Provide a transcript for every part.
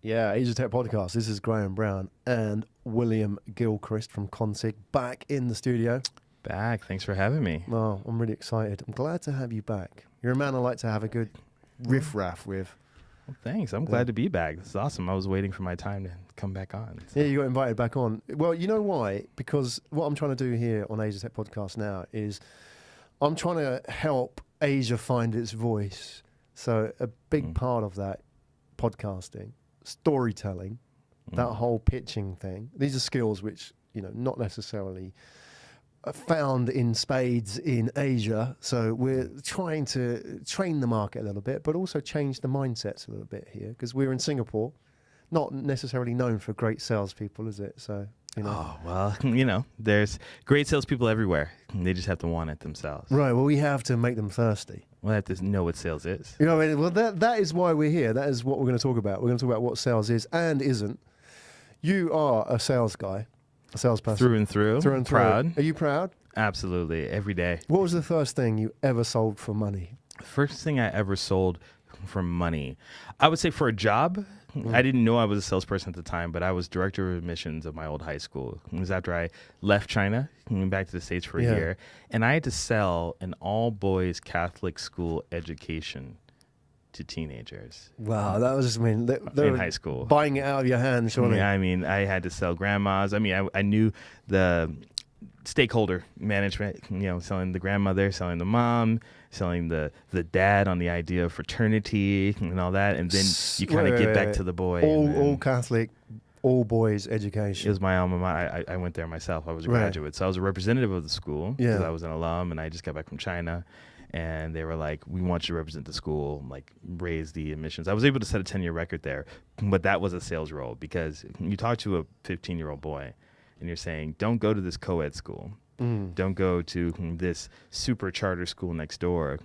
Yeah, asiatechpodcast. This is Graham Brown and William Gilchrist from Konsyg back in the studio. Back. Thanks for having me. Oh, I'm really excited. I'm glad to have you back. You're a man I like to have a good riff-raff with. Well, thanks. I'm glad to be back. This is awesome. I was waiting for my time to come back on. So. Yeah, you got invited back on. Well, you know why? Because what I'm trying to do here on Asia Podcast now is I'm trying to help Asia find its voice. So a big part of that podcasting, storytelling, that whole pitching thing. These are skills which, not necessarily found in spades in Asia. So we're trying to train the market a little bit, but also change the mindsets a little bit here because we're in Singapore, not necessarily known for great salespeople, is it? So, Oh, well, there's great salespeople everywhere. They just have to want it themselves. Right. Well, we have to make them thirsty. We have to know what sales is. Well, that is why we're here. That is what we're going to talk about. We're going to talk about what sales is and isn't. You are a sales guy, a salesperson. Through and through. Through and through. Proud. Are you proud? Absolutely. Every day. What was the first thing you ever sold for money? First thing I ever sold for money. I would say for a job. I didn't know I was a salesperson at the time, but I was director of admissions of my old high school. It was after I left China, went back to the States for a year, and I had to sell an all-boys Catholic school education to teenagers. Wow, that was, in high school. Buying it out of your hand, surely. Yeah, I had to sell grandmas. I knew the stakeholder management, selling the grandmother, selling the mom, selling the dad on the idea of fraternity and all that, and then you kind of get back to the boy. All Catholic, all boys education. It was my alma mater. I went there myself. I was a graduate, so I was a representative of the school because I was an alum, and I just got back from China. And they were like, we want you to represent the school, like raise the admissions. I was able to set a 10-year record there, but that was a sales role because you talk to a 15-year-old boy and you're saying, don't go to this co-ed school. Don't go to this super charter school next door.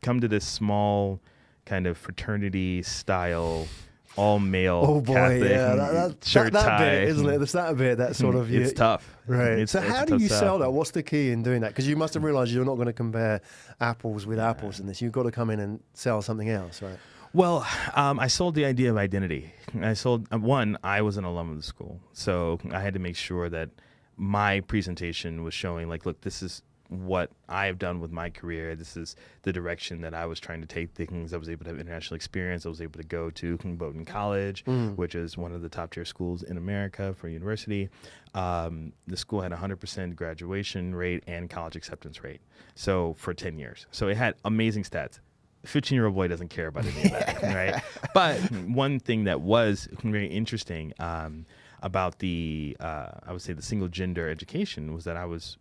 Come to this small kind of fraternity style, all male Catholic shirt that tie. bit, isn't it? There's that bit that sort of... It's tough. Right. So how do you sell that? What's the key in doing that? Because you must have realized you're not going to compare apples with apples in this. You've got to come in and sell something else, right? Well, I sold the idea of identity. I sold, I was an alum of the school. So I had to make sure that my presentation was showing, like, look, this is what I've done with my career. This is the direction that I was trying to take things. I was able to have international experience. I was able to go to Bowdoin College, which is one of the top tier schools in America for university. The school had 100% graduation rate and college acceptance rate. So for 10 years. So it had amazing stats. 15-year-old boy doesn't care about any of that, right? But one thing that was very interesting about the, I would say, the single gender education was that I was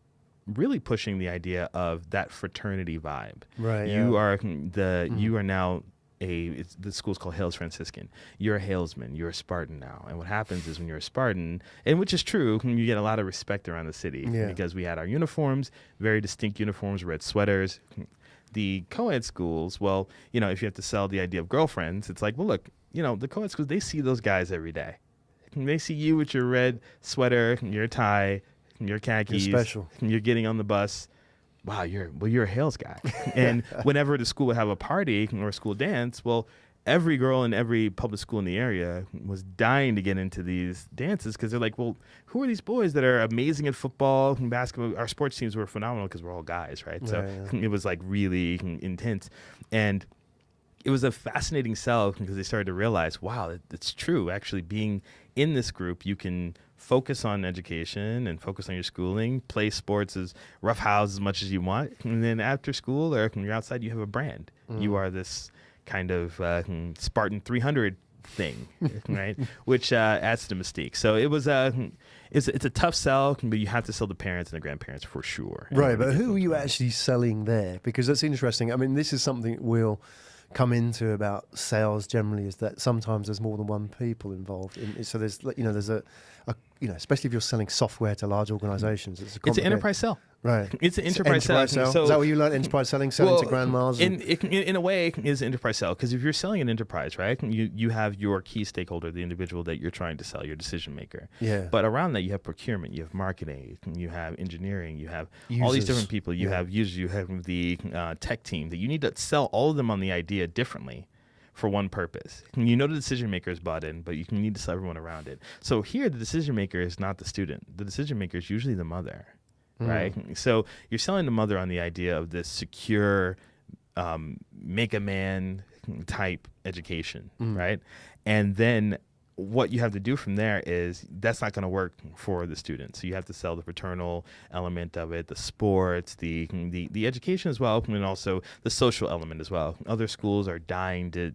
really pushing the idea of that fraternity vibe. Right. You are you are now the school's called Hales Franciscan. You're a Halesman. You're a Spartan now. And what happens is when you're a Spartan, and which is true, you get a lot of respect around the city because we had our uniforms, very distinct uniforms, red sweaters. The co-ed schools, well, if you have to sell the idea of girlfriends, it's like, well, look, the co-ed schools, they see those guys every day. They see you with your red sweater, your tie, your khakis. You're special. You're getting on the bus. Wow, you're a Hales guy. And whenever the school would have a party or a school dance, well, every girl in every public school in the area was dying to get into these dances because they're like, well, who are these boys that are amazing at football and basketball? Our sports teams were phenomenal because we're all guys, right? So it was like really intense. And it was a fascinating sell because they started to realize, wow, it's true. Actually, being in this group, you can focus on education and focus on your schooling, play sports as roughhouse as much as you want. And then after school or when you're outside, you have a brand. You are this kind of Spartan 300 thing, right? Which adds to the mystique. So it was it's a tough sell, but you have to sell the parents and the grandparents for sure. Right, but who are you actually selling there? Because that's interesting. I mean, this is something we'll come into about sales generally, is that sometimes there's more than one people involved. So there's a especially if you're selling software to large organizations. It's an enterprise sell. Right. It's an enterprise sell. So, is that what you learned, enterprise selling to grandmas? In a way, it is an enterprise sell, because if you're selling an enterprise, right, you have your key stakeholder, the individual that you're trying to sell, your decision maker. Yeah. But around that, you have procurement, you have marketing, you have engineering, you have users. All these different people. You have users, you have the tech team that you need to sell all of them on the idea differently for one purpose. You know the decision maker is bought in, but you need to sell everyone around it. So here, the decision maker is not the student. The decision maker is usually the mother, right? So you're selling the mother on the idea of this secure, make a man type education, right? And then what you have to do from there is that's not going to work for the student. So you have to sell the fraternal element of it, the sports, the education as well, and also the social element as well. Other schools are dying to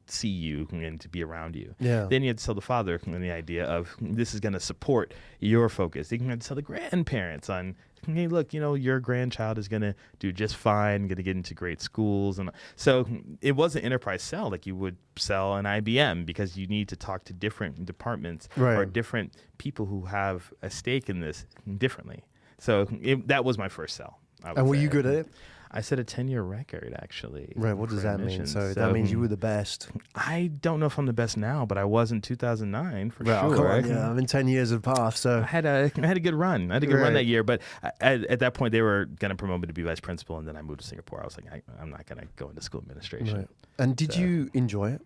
see you and to be around you. Yeah. Then you have to sell the father and the idea of this is going to support your focus. You can have to sell the grandparents on, hey, look, your grandchild is going to do just fine, going to get into great schools. And so it was an enterprise sell like you would sell an IBM, because you need to talk to different departments or different people who have a stake in this differently. So that was my first sell. And were you good at it? I set a 10-year record, actually. Right, what does that mean? So that means you were the best. I don't know if I'm the best now, but I was in 2009 for well, sure. Come on, yeah, I mean, 10 years have passed, so... I had a good run. I had a good run that year, but at that point, they were going to promote me to be vice principal, and then I moved to Singapore. I was like, I'm not going to go into school administration. Right. And did you enjoy it?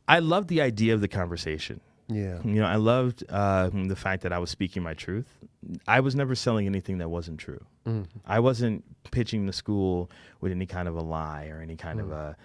I loved the idea of the conversation. Yeah. I loved the fact that I was speaking my truth. I was never selling anything that wasn't true. I wasn't pitching the school with any kind of a lie or any kind of a,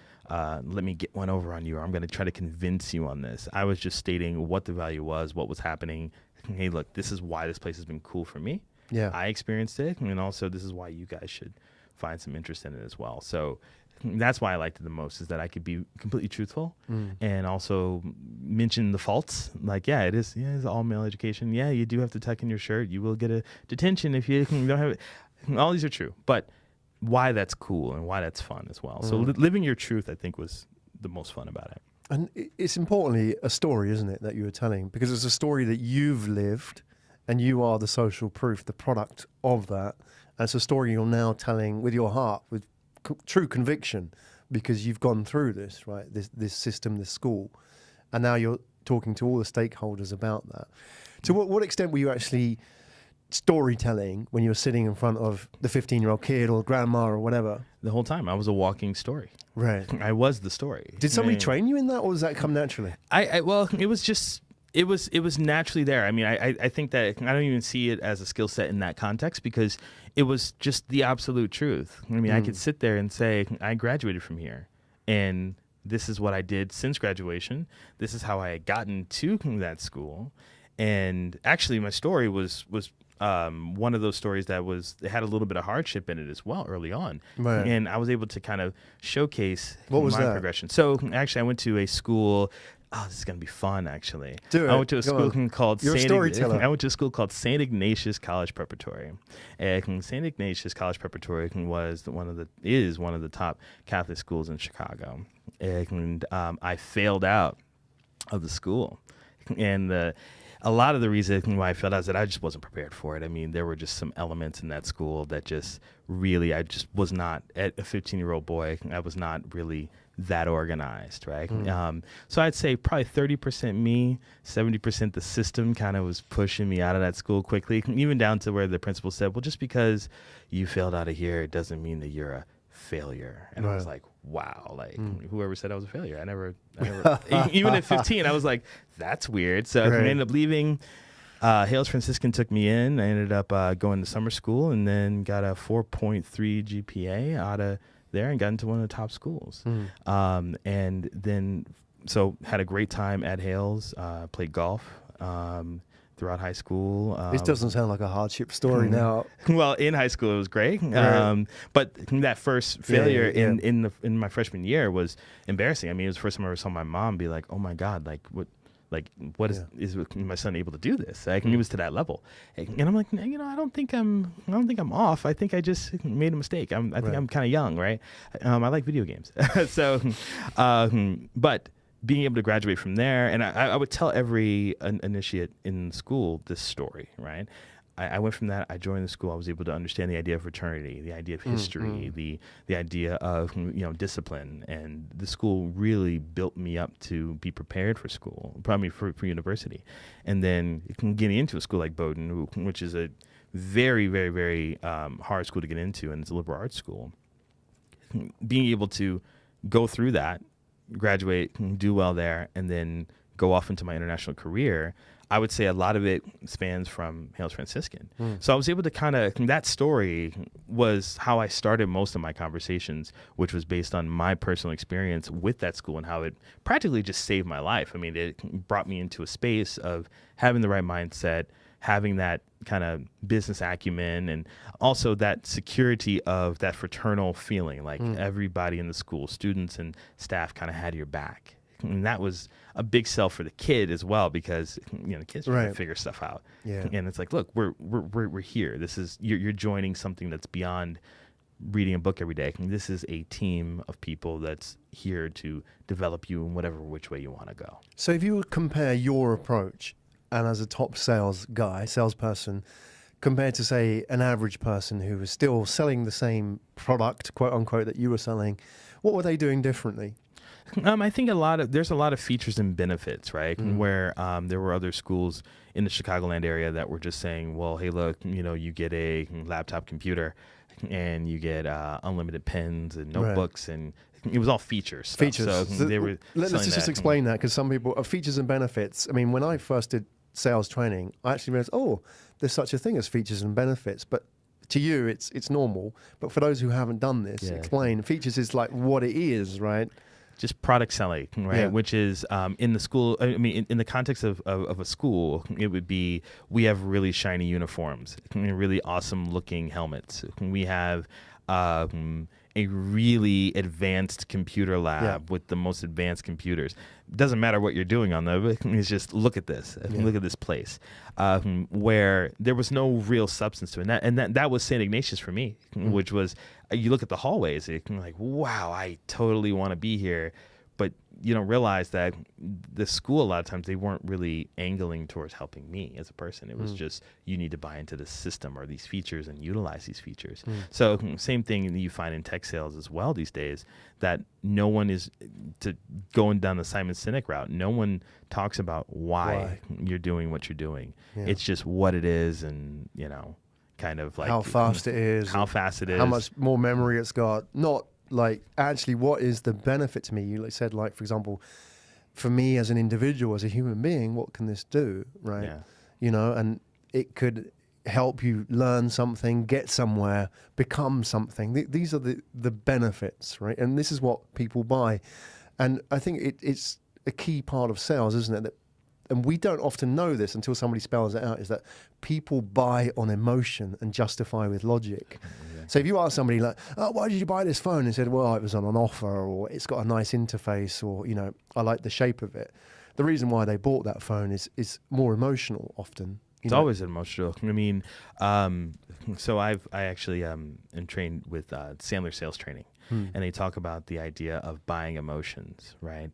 let me get one over on you, or I'm going to try to convince you on this. I was just stating what the value was, what was happening. Hey, look, this is why this place has been cool for me. Yeah. I experienced it. And also this is why you guys should find some interest in it as well. So that's why I liked it the most, is that I could be completely truthful and also mention the faults. Like, it is all male education. Yeah, you do have to tuck in your shirt. You will get a detention if you don't have it. All these are true, but why that's cool and why that's fun as well. So living your truth, I think, was the most fun about it. And it's importantly a story, isn't it, that you were telling? Because it's a story that you've lived, and you are the social proof, the product of that. And it's a story you're now telling with your heart, with true conviction, because you've gone through this, right? This system, this school, and now you're talking to all the stakeholders about that. To what extent were you actually storytelling when you were sitting in front of the 15-year-old kid or grandma or whatever? The whole time I was a walking story. Right. I was the story. Did somebody train you in that, or does that come naturally? Well, it was just. It was naturally there. I mean, I think that I don't even see it as a skill set in that context, because it was just the absolute truth. I mean, I could sit there and say, I graduated from here, and this is what I did since graduation. This is how I had gotten to that school. And actually, my story was one of those stories that it had a little bit of hardship in it as well early on. Right. And I was able to kind of showcase my progression. So actually, I went to a school. Oh, this is gonna be fun, actually. I went to a school called St. Ignatius College Preparatory. And St. Ignatius College Preparatory is one of the top Catholic schools in Chicago. And I failed out of the school, and a lot of the reason why I failed out is that I just wasn't prepared for it. I mean, there were just some elements in that school that just really, I just was not, at a 15-year-old boy, I was not really that organized, right? So I'd say probably 30% me, 70% the system kind of was pushing me out of that school quickly, even down to where the principal said, well, just because you failed out of here, it doesn't mean that you're a failure. And I was like, wow, like whoever said I was a failure? I never even at 15, I was like, that's weird. So I ended up leaving. Hales Franciscan took me in. I ended up going to summer school, and then got a 4.3 GPA out of there and got into one of the top schools. And then, so had a great time at Hales, played golf throughout high school. This doesn't sound like a hardship story now. Well, in high school it was great, but that first failure in my freshman year was embarrassing. I mean, it was the first time I ever saw my mom be like, "Oh my God, what is my son able to do this?" Like, he was to that level, and I'm like, I don't think I'm off. I think I just made a mistake. I think I'm kind of young, right? I like video games, so, but being able to graduate from there, and I would tell every initiate in school this story, right? I went from that. I joined the school. I was able to understand the idea of fraternity, the idea of history, the idea of discipline, and the school really built me up to be prepared for school, probably for university. And then getting into a school like Bowdoin, which is a very, very, very hard school to get into, and it's a liberal arts school. Being able to go through that, graduate, do well there, and then go off into my international career, I would say a lot of it spans from Hales Franciscan. So I was able to that story was how I started most of my conversations, which was based on my personal experience with that school and how it practically just saved my life. I mean, it brought me into a space of having the right mindset, having that kind of business acumen, and also that security of that fraternal feeling, like everybody in the school, students and staff, kind of had your back. And that was a big sell for the kid as well, because the kids are trying to figure stuff out. Yeah. And it's like, look, we're here. This is you're joining something that's beyond reading a book every day. This is a team of people that's here to develop you in whatever which way you want to go. So if you would compare your approach, and as a top salesperson, compared to, say, an average person who was still selling the same product, quote unquote, that you were selling, what were they doing differently? I think there's a lot of features and benefits, right? Where there were other schools in the Chicagoland area that were just saying, well, hey, look, you get a laptop computer and you get unlimited pens and notebooks, and it was all features. Features. So they were let's just explain that, because some people are features and benefits. I mean, when I first did sales training, I actually realized, there's such a thing as features and benefits, but to you, it's normal. But for those who haven't done this, explain. Features is like what it is, right? Just product selling, right? Yeah. Which is in the school. I mean, in the context of a school, it would be, we have really shiny uniforms, really awesome looking helmets. We have a really advanced computer lab with the most advanced computers. Doesn't matter what you're doing on them. It's just, look at this. Look at this place. Where there was no real substance to it. And that was St. Ignatius for me, which was, you look at the hallways, you're like, wow, I totally want to be here. But you don't realize that the school, a lot of times, they weren't really angling towards helping me as a person. It was just, you need to buy into the system or these features and utilize these features. So same thing that you find in tech sales as well these days, that no one is going down the Simon Sinek route. No one talks about why you're doing what you're doing. Yeah. It's just what it is, and kind of like how fast it is, how much more memory it's got. Not like, actually, what is the benefit to me? You said, like, for example, for me as an individual, as a human being, what can this do, right? Yeah. And it could help you learn something, get somewhere, become something. These are the benefits, right? And this is what people buy. And I think it's a key part of sales, isn't it? And we don't often know this until somebody spells it out, is that people buy on emotion and justify with logic. So if you ask somebody like, why did you buy this phone? And said, well, it was on an offer, or it's got a nice interface, or, I like the shape of it. The reason why they bought that phone is more emotional often. It's always emotional. I mean, so I actually am trained with Sandler sales training, and they talk about the idea of buying emotions, right?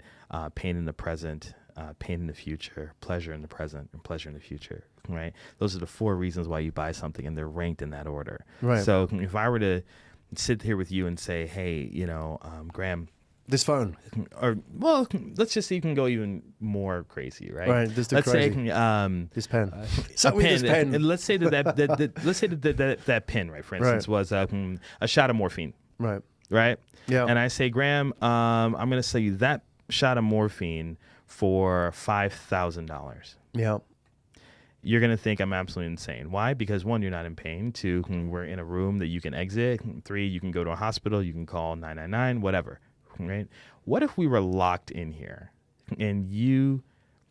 Pain in the present, pain in the future, pleasure in the present, and pleasure in the future, right? Those are the 4 reasons why you buy something, and they're ranked in that order. Right. So if I were to sit here with you and say, hey, Graham, this phone, or, well, let's just say you can go even more crazy, right? Right. Let's say this pen. This pen. And let's say that pen, right, for instance, was a shot of morphine. Right. Right. Yeah. And I say, Graham, I'm going to sell you that shot of morphine for $5,000. Yeah. You're going to think I'm absolutely insane. Why? Because 1, you're not in pain. 2, we're in a room that you can exit. 3, you can go to a hospital. You can call 999, whatever. Right? What if we were locked in here and you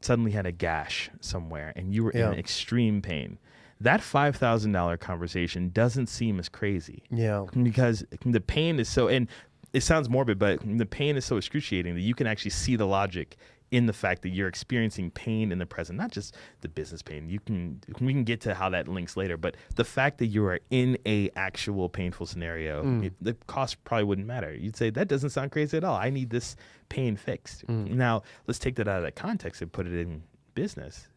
suddenly had a gash somewhere and you were in extreme pain? That $5,000 conversation doesn't seem as crazy. Yeah. Because the pain is so, and it sounds morbid, but the pain is so excruciating that you can actually see the logic in the fact that you're experiencing pain in the present, not just the business pain. We can get to how that links later, but the fact that you are in a actual painful scenario, the cost probably wouldn't matter. You'd say, that doesn't sound crazy at all. I need this pain fixed. Now, let's take that out of that context and put it in business.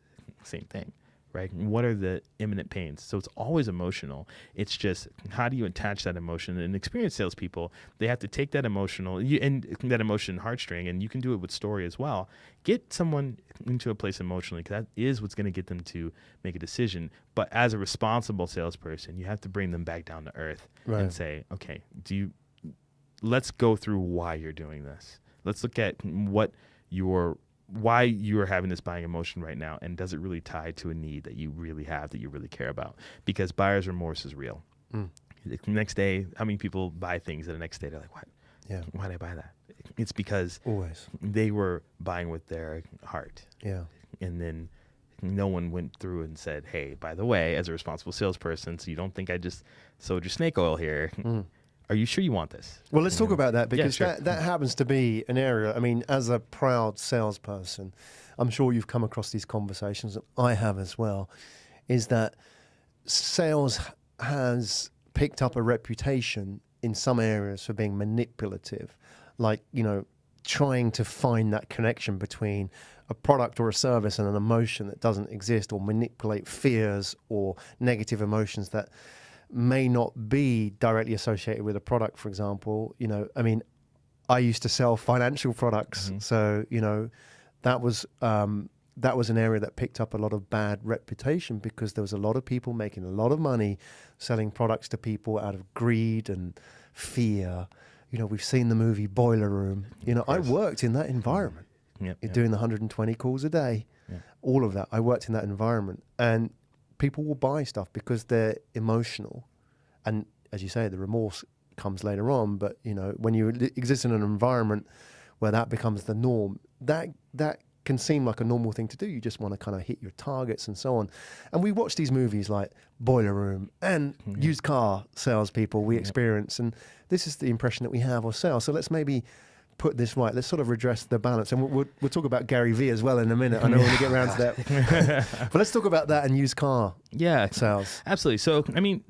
Same thing. Right? What are the imminent pains? So it's always emotional. It's just, how do you attach that emotion? And experienced salespeople, they have to take that emotional and that emotion heartstring, and you can do it with story as well. Get someone into a place emotionally, because that is what's going to get them to make a decision. But as a responsible salesperson, you have to bring them back down to earth and say, okay, let's go through why you're doing this. Let's look at why you're having this buying emotion right now, and does it really tie to a need that you really have, that you really care about? Because buyer's remorse is real. The next day, how many people buy things and the next day they're like, what? Yeah. Why did I buy that? It's because Always. they were buying with their heart. Yeah. And then no one went through and said, hey, by the way, as a responsible salesperson, so you don't think I just sold your snake oil here, are you sure you want this? Well, let's talk about that, because sure. that happens to be an area. I mean, as a proud salesperson, I'm sure you've come across these conversations, and I have as well, is that sales has picked up a reputation in some areas for being manipulative, like, trying to find that connection between a product or a service and an emotion that doesn't exist, or manipulate fears or negative emotions that may not be directly associated with a product, for example. I used to sell financial products, so that was an area that picked up a lot of bad reputation, because there was a lot of people making a lot of money selling products to people out of greed and fear. We've seen the movie Boiler Room. I worked in that environment. Doing the 120 calls a day, all of that. I worked in that environment, and people will buy stuff because they're emotional. And as you say, the remorse comes later on. But, when you exist in an environment where that becomes the norm, that can seem like a normal thing to do. You just want to kind of hit your targets and so on. And we watch these movies like Boiler Room and used car salespeople we experience. And this is the impression that we have of sales. So let's maybe put this right. Let's sort of redress the balance. And we'll talk about Gary Vee as well in a minute. I know when we get around to that. But let's talk about that and used car sales. Absolutely. So,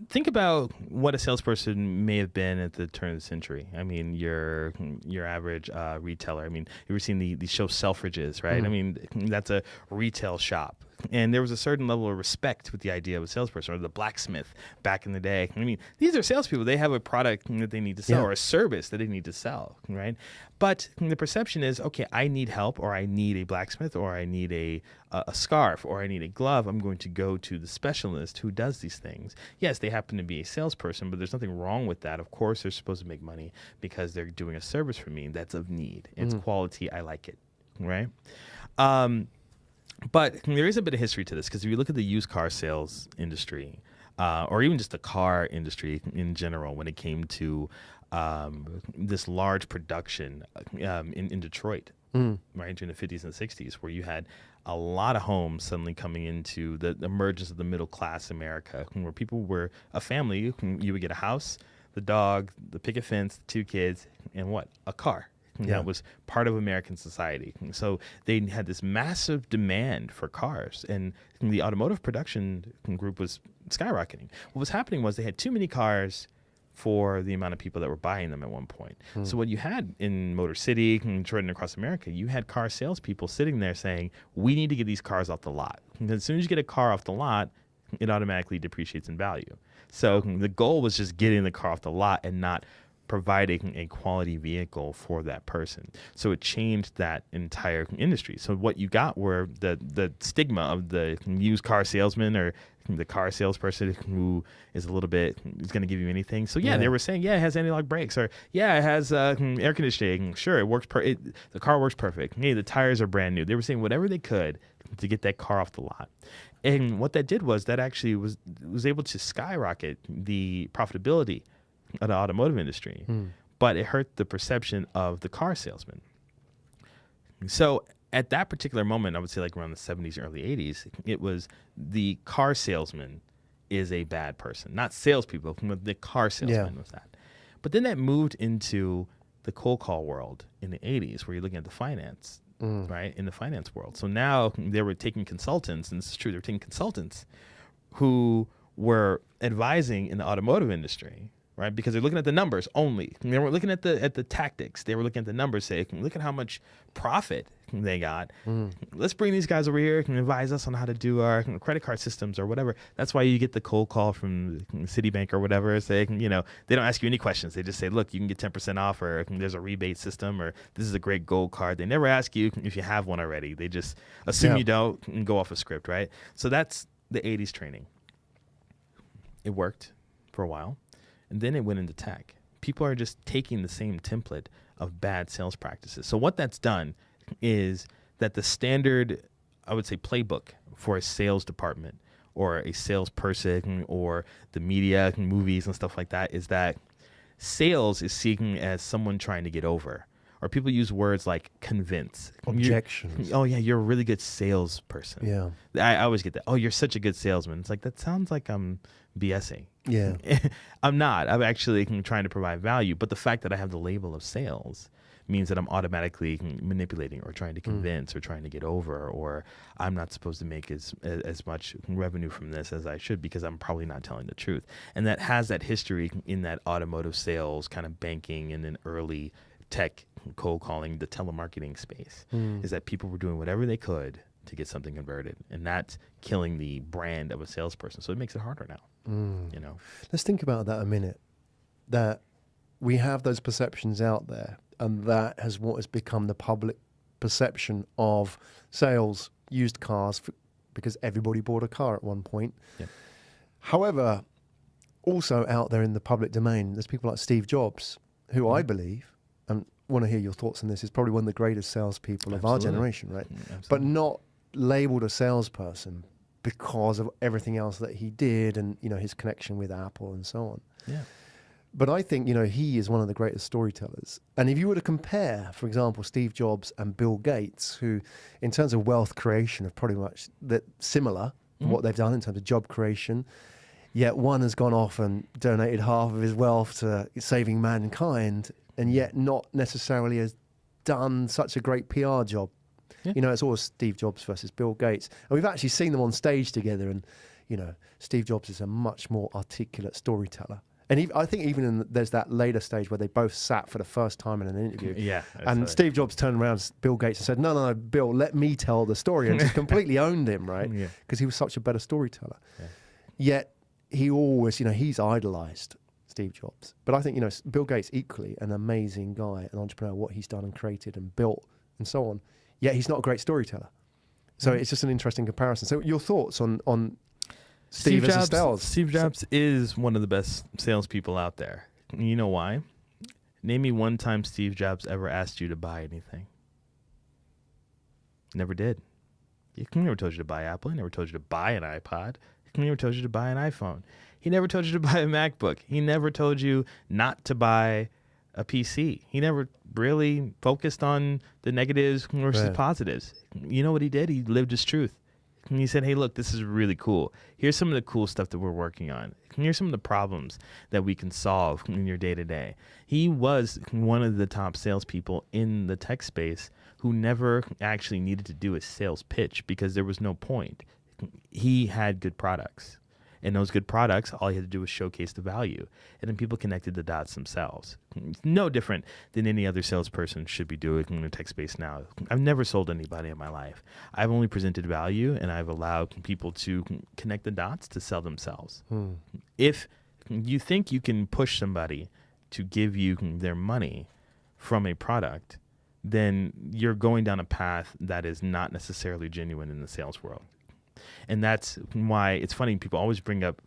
think about what a salesperson may have been at the turn of the century. Your average retailer. You ever seen the show Selfridges, right? That's a retail shop. And there was a certain level of respect with the idea of a salesperson, or the blacksmith back in the day. These are salespeople. They have a product that they need to sell, or a service that they need to sell, right? But the perception is, okay, I need help, or I need a blacksmith, or I need a scarf, or I need a glove. I'm going to go to the specialist who does these things. Yes, they happen to be a salesperson, but there's nothing wrong with that. Of course, they're supposed to make money because they're doing a service for me that's of need. It's quality. I like it, right? But there is a bit of history to this, because if you look at the used car sales industry, or even just the car industry in general, when it came to this large production in Detroit, right, during the 50s and 60s, where you had a lot of homes suddenly coming into the emergence of the middle class America, where people were a family. You would get a house, the dog, the picket fence, 2 kids, and a car. That was part of American society. So they had this massive demand for cars, and the automotive production group was skyrocketing. What was happening was they had too many cars for the amount of people that were buying them at one point. So what you had in Motor City, Detroit, and across America, you had car salespeople sitting there saying, we need to get these cars off the lot. And as soon as you get a car off the lot, it automatically depreciates in value. So the goal was just getting the car off the lot and not providing a quality vehicle for that person. So it changed that entire industry. So what you got were the stigma of the used car salesman, or the car salesperson who is going to give you anything. So they were saying, it has anti-lock brakes, or it has air conditioning. Sure, it works. The car works perfect. Hey, the tires are brand new. They were saying whatever they could to get that car off the lot. And what that did was that actually was able to skyrocket the profitability of the automotive industry, but it hurt the perception of the car salesman. So at that particular moment, I would say like around the 70s, early 80s, it was the car salesman is a bad person. Not salespeople, but the car salesman was that. But then that moved into the cold call world in the 80s, where you're looking at the finance, right, in the finance world. So now they were taking consultants, and this is true, they were taking consultants who were advising in the automotive industry, right? Because they're looking at the numbers only. And they weren't looking at the tactics. They were looking at the numbers, saying, look at how much profit they got. Let's bring these guys over here and advise us on how to do our credit card systems or whatever. That's why you get the cold call from Citibank or whatever, saying, they don't ask you any questions. They just say, look, you can get 10% off, or there's a rebate system, or this is a great gold card. They never ask you if you have one already. They just assume you don't and go off a script, right? So that's the 80s training. It worked for a while. And then it went into tech. People are just taking the same template of bad sales practices. So what that's done is that the standard, I would say, playbook for a sales department or a salesperson or the media, movies and stuff like that is that sales is seen as someone trying to get over. Or people use words like convince. Objections. You're a really good salesperson. Yeah. I always get that. Oh, you're such a good salesman. It's like, that sounds like I'm BSing. Yeah. I'm not. I'm actually trying to provide value. But the fact that I have the label of sales means that I'm automatically manipulating or trying to convince or trying to get over, or I'm not supposed to make as much revenue from this as I should because I'm probably not telling the truth. And that has that history in that automotive sales, kind of banking, and then early tech cold calling, the telemarketing space, is that people were doing whatever they could to get something converted, and that's killing the brand of a salesperson. So it makes it harder now. Let's think about that a minute. That we have those perceptions out there, and that has what has become the public perception of sales, used cars, because everybody bought a car at one point. Yeah. However, also out there in the public domain, there's people like Steve Jobs, who I believe, and want to hear your thoughts on this, is probably one of the greatest salespeople of our generation, right? Absolutely. But not labeled a salesperson because of everything else that he did and, his connection with Apple and so on. Yeah. But I think, he is one of the greatest storytellers. And if you were to compare, for example, Steve Jobs and Bill Gates, who in terms of wealth creation are pretty much similar to what they've done in terms of job creation, yet one has gone off and donated half of his wealth to saving mankind, and yet not necessarily has done such a great PR job. Yeah. It's always Steve Jobs versus Bill Gates. And we've actually seen them on stage together, and, Steve Jobs is a much more articulate storyteller. And I think even there's that later stage where they both sat for the first time in an interview. Yeah. And Steve Jobs turned around to Bill Gates and said, no, Bill, let me tell the story. And just completely owned him, right? Because he was such a better storyteller. Yeah. Yet he always, he's idolized Steve Jobs. But I think, Bill Gates equally an amazing guy, an entrepreneur, what he's done and created and built and so on. Yet he's not a great storyteller. So it's just an interesting comparison. So your thoughts on Steve Jobs? Steve Jobs is one of the best salespeople out there. You know why? Name me one time Steve Jobs ever asked you to buy anything. Never did. He never told you to buy Apple. He never told you to buy an iPod. He never told you to buy an iPhone. He never told you to buy a MacBook. He never told you not to buy a PC. He never really focused on the negatives versus positives. You know what he did? He lived his truth. And he said, hey, look, this is really cool. Here's some of the cool stuff that we're working on. Here's some of the problems that we can solve in your day-to-day. He was one of the top salespeople in the tech space who never actually needed to do a sales pitch because there was no point. He had good products. And those good products, all he had to do was showcase the value. And then people connected the dots themselves. It's no different than any other salesperson should be doing in the tech space now. I've never sold anybody in my life. I've only presented value, and I've allowed people to connect the dots to sell themselves. If you think you can push somebody to give you their money from a product, then you're going down a path that is not necessarily genuine in the sales world. And that's why it's funny. People always bring up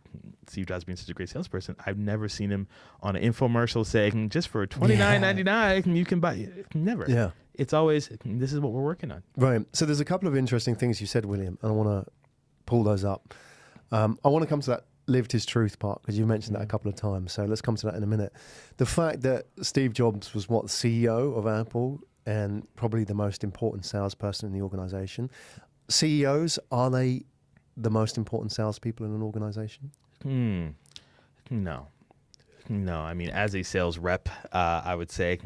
Steve Jobs being such a great salesperson. I've never seen him on an infomercial saying, just for $29.99, you can buy it. Never. Yeah. It's always, this is what we're working on. Right. So there's a couple of interesting things you said, William, and I want to pull those up. I want to come to that lived his truth part, because you mentioned that a couple of times. So let's come to that in a minute. The fact that Steve Jobs was the CEO of Apple and probably the most important salesperson in the organization. CEOs, are they the most important salespeople in an organization? No. I mean, as a sales rep, I would say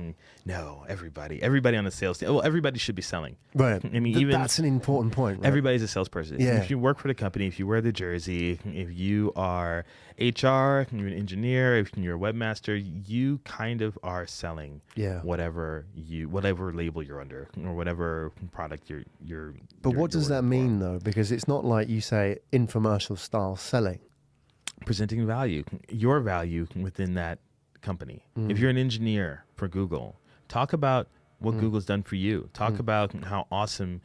no. Everybody on the sales team. Well, everybody should be selling. Right. I mean, even that's an important point. Right? Everybody's a salesperson. Yeah. If you work for the company, if you wear the jersey, if you are HR, if you're an engineer, if you're a webmaster, you kind of are selling. Yeah. Whatever label you're under, or whatever product you're. But what does that mean though? Because it's not like you say infomercial style selling. Presenting value, your value within that company. If you're an engineer for Google, talk about what Google's done for you. Talk about how awesome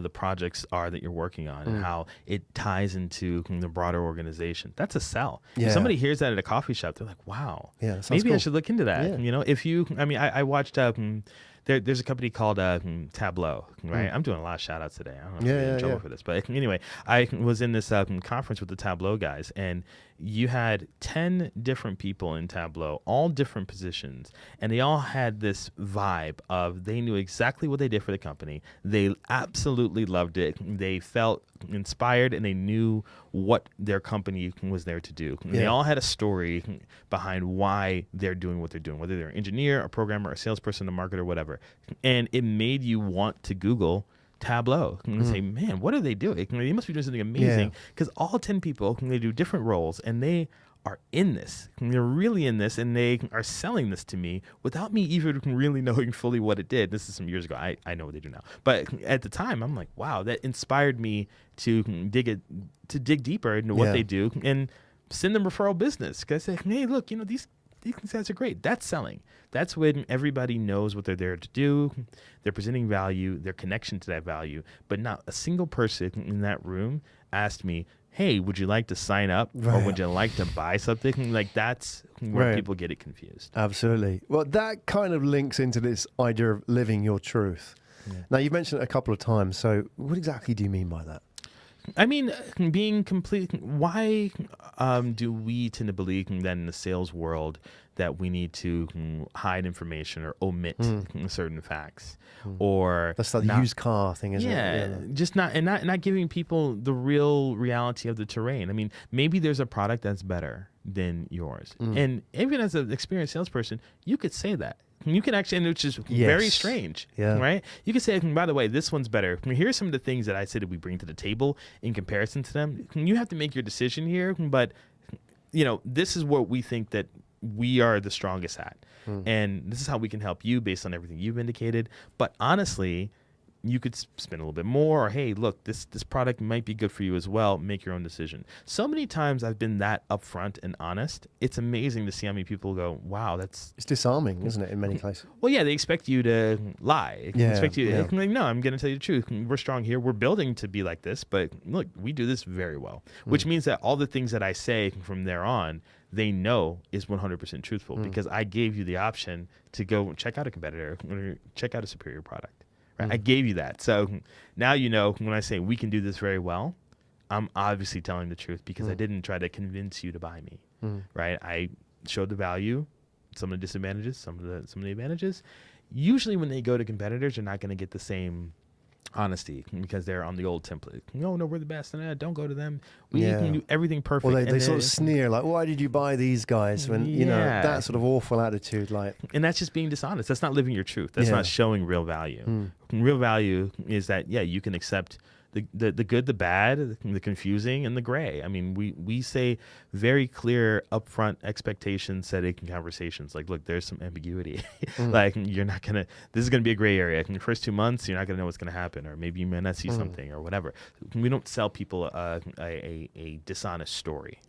the projects are that you're working on and how it ties into the broader organization. That's a sell. Yeah. If somebody hears that at a coffee shop, they're like, wow, Yeah, that sounds maybe I cool. should look into that. Yeah. You know, if you, I mean, I watched, there's a company called Tableau, right? I'm doing a lot of shout outs today. I don't know if I'm in trouble for this, but anyway, I was in this conference with the Tableau guys, and you had 10 different people in Tableau, all different positions, and they all had this vibe of they knew exactly what they did for the company. They absolutely loved it. They felt inspired, and they knew what their company was there to do. And they all had a story behind why they're doing what they're doing, whether they're an engineer, a programmer, a salesperson, a marketer, whatever. And it made you want to Google Tableau and say, man, what are they doing? They must be doing something amazing, because all 10 people, they do different roles, and they are in this. They're really in this, and they are selling this to me without me even really knowing fully what it did. This is some years ago. I know what they do now. But at the time, I'm like, wow, that inspired me to dig deeper into what they do and send them referral business. Because I say, hey, look, these guys are great. That's selling. That's when everybody knows what they're there to do. They're presenting value, their connection to that value. But not a single person in that room asked me, hey, would you like to sign up or would you like to buy something? Like, that's where people get it confused. Absolutely. Well, that kind of links into this idea of living your truth. Yeah. Now, you've mentioned it a couple of times. So what exactly do you mean by that? I mean, being complete. Why do we tend to believe that in the sales world that we need to hide information or omit certain facts, or that's like the used car thing, isn't it? Yeah, just not giving people the real reality of the terrain. I mean, maybe there's a product that's better than yours, and even as an experienced salesperson, you could say that. You can actually, and which is very strange, right? You can say, by the way, this one's better. Here's some of the things that I said that we bring to the table in comparison to them. You have to make your decision here, but this is what we think that we are the strongest at, and this is how we can help you based on everything you've indicated. But honestly, you could spend a little bit more, or hey, look, this product might be good for you as well. Make your own decision. So many times I've been that upfront and honest. It's amazing to see how many people go, wow, it's disarming, isn't it, in many cases? Well, yeah, they expect you to lie. They expect you to, like, no, I'm going to tell you the truth. We're strong here. We're building to be like this, but look, we do this very well, which means that all the things that I say from there on, they know is 100% truthful, because I gave you the option to go check out a competitor or check out a superior product. Right? I gave you that. So now when I say we can do this very well, I'm obviously telling the truth, because I didn't try to convince you to buy me. Right? I showed the value, some of the disadvantages, some of the advantages. Usually when they go to competitors, they're not going to get the same honesty, because they're on the old template. No, we're the best, and don't go to them. We can do everything perfect. Well, they sort of sneer, like, why did you buy these guys? When that sort of awful attitude, like, and that's just being dishonest. That's not living your truth. That's not showing real value. Real value is that you can accept the good, the bad, the confusing, and the gray. I mean, we say very clear upfront expectation setting conversations. Like, look, there's some ambiguity. Like, you're not gonna. This is gonna be a gray area. In the first 2 months, you're not gonna know what's gonna happen, or maybe you may not see something, or whatever. We don't sell people a dishonest story,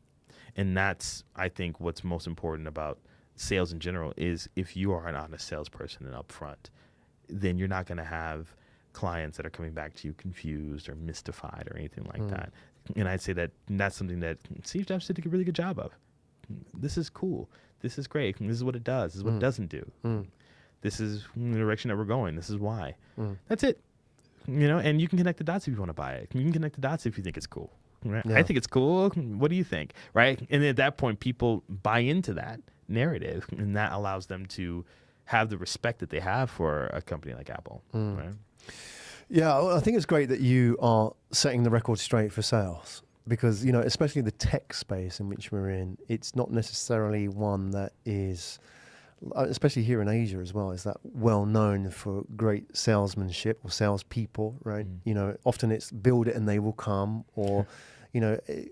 and that's, I think, what's most important about sales in general is if you are an honest salesperson and upfront, then you're not gonna have clients that are coming back to you confused or mystified or anything like that. And I'd say that that's something that Steve Jobs did a really good job of. This is cool. This is great. This is what it does. This is what it doesn't do. This is the direction that we're going. This is why. That's it. And you can connect the dots if you want to buy it. You can connect the dots if you think it's cool. Right? I think it's cool. What do you think? Right? And at that point, people buy into that narrative, and that allows them to have the respect that they have for a company like Apple. Right? Yeah, well, I think it's great that you are setting the record straight for sales, because, especially the tech space in which we're in, it's not necessarily one that is, especially here in Asia as well, is that well known for great salesmanship or salespeople, right? Often it's build it and they will come, or,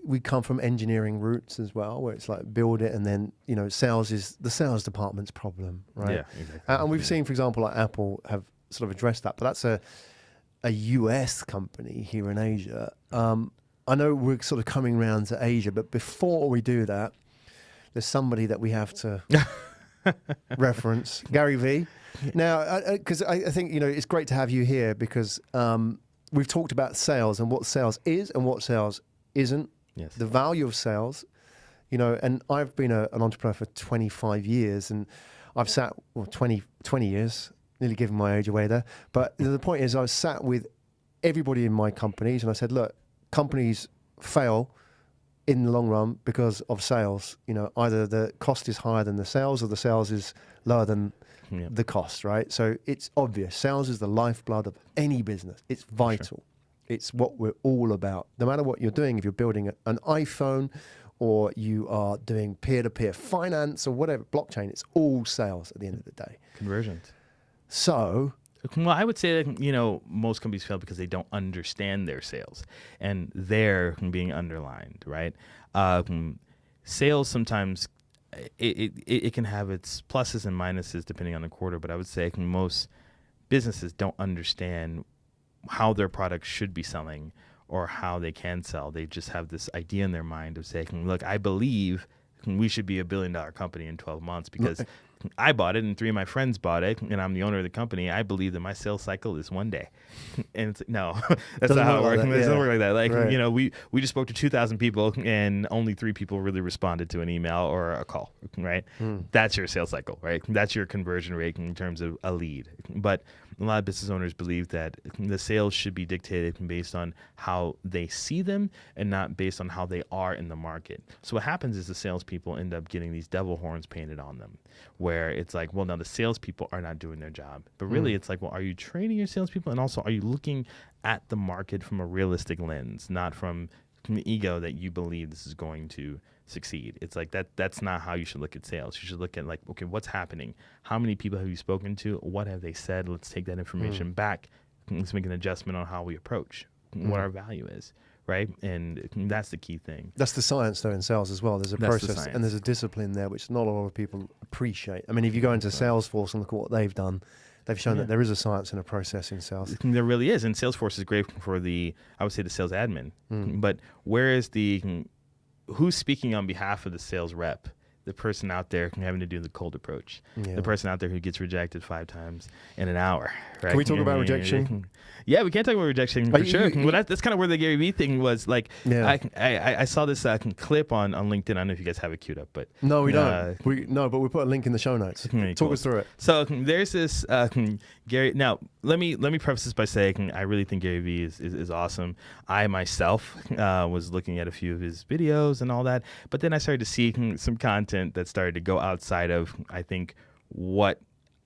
we come from engineering roots as well, where it's like build it and then, sales is the sales department's problem, right? Yeah, exactly. And we've seen, for example, like Apple have sort of addressed that, but that's a US company here in Asia. I know we're sort of coming around to Asia, but before we do that, there's somebody that we have to reference, Gary V. Now, because I think, it's great to have you here, because, we've talked about sales and what sales is and what sales isn't. Yes. The value of sales, and I've been an entrepreneur for 25 years, and I've sat 20 years, nearly giving my age away there. But the point is, I was sat with everybody in my companies, and I said, look, companies fail in the long run because of sales. Either the cost is higher than the sales, or the sales is lower than the cost, right? So it's obvious. Sales is the lifeblood of any business. It's vital. Sure. It's what we're all about. No matter what you're doing, if you're building an iPhone or you are doing peer-to-peer finance or whatever, blockchain, it's all sales at the end of the day. Conversions. So... Well, I would say that, most companies fail because they don't understand their sales, and they're being underlined, right? Sales sometimes, it can have its pluses and minuses depending on the quarter, but I would say most businesses don't understand how their products should be selling or how they can sell. They just have this idea in their mind of saying, look, I believe we should be $1 billion company in 12 months because I bought it and 3 of my friends bought it and I'm the owner of the company. I believe that my sales cycle is 1 day. And it's no, that's not how it works. It doesn't work like that. Like, right. We just spoke to 2,000 people and only 3 people really responded to an email or a call, right? That's your sales cycle, right? That's your conversion rate in terms of a lead. But a lot of business owners believe that the sales should be dictated based on how they see them and not based on how they are in the market. So what happens is the salespeople end up getting these devil horns painted on them, where it's like, well, now the salespeople are not doing their job. But really it's like, well, are you training your salespeople? And also, are you looking at the market from a realistic lens, not from the ego that you believe this is going to succeed? It's like that's not how you should look at sales. You should look at like, okay, what's happening? How many people have you spoken to? What have they said? Let's take that information back. Let's make an adjustment on how we approach what our value is, right? And that's the key thing. That's the science though in sales as well. There's a process and there's a discipline there which not a lot of people appreciate. I mean, if you go into Salesforce and look at what they've done, they've shown that there is a science and a process in sales. There really is. And Salesforce is great for I would say the sales admin. But where is who's speaking on behalf of the sales rep? The person out there having to do the cold approach. The person out there who gets rejected 5 times in an hour. Right? Can we talk about rejection? Yeah, we can talk about rejection for sure. Well, that's kind of where the Gary Vee thing was. Like, I saw this clip on LinkedIn. I don't know if you guys have it queued up, but no, we don't. But we put a link in the show notes. Talk us through it. So there's this Gary. Now, let me preface this by saying I really think Gary Vee is awesome. I myself was looking at a few of his videos and all that, but then I started to see some content that started to go outside of, I think, what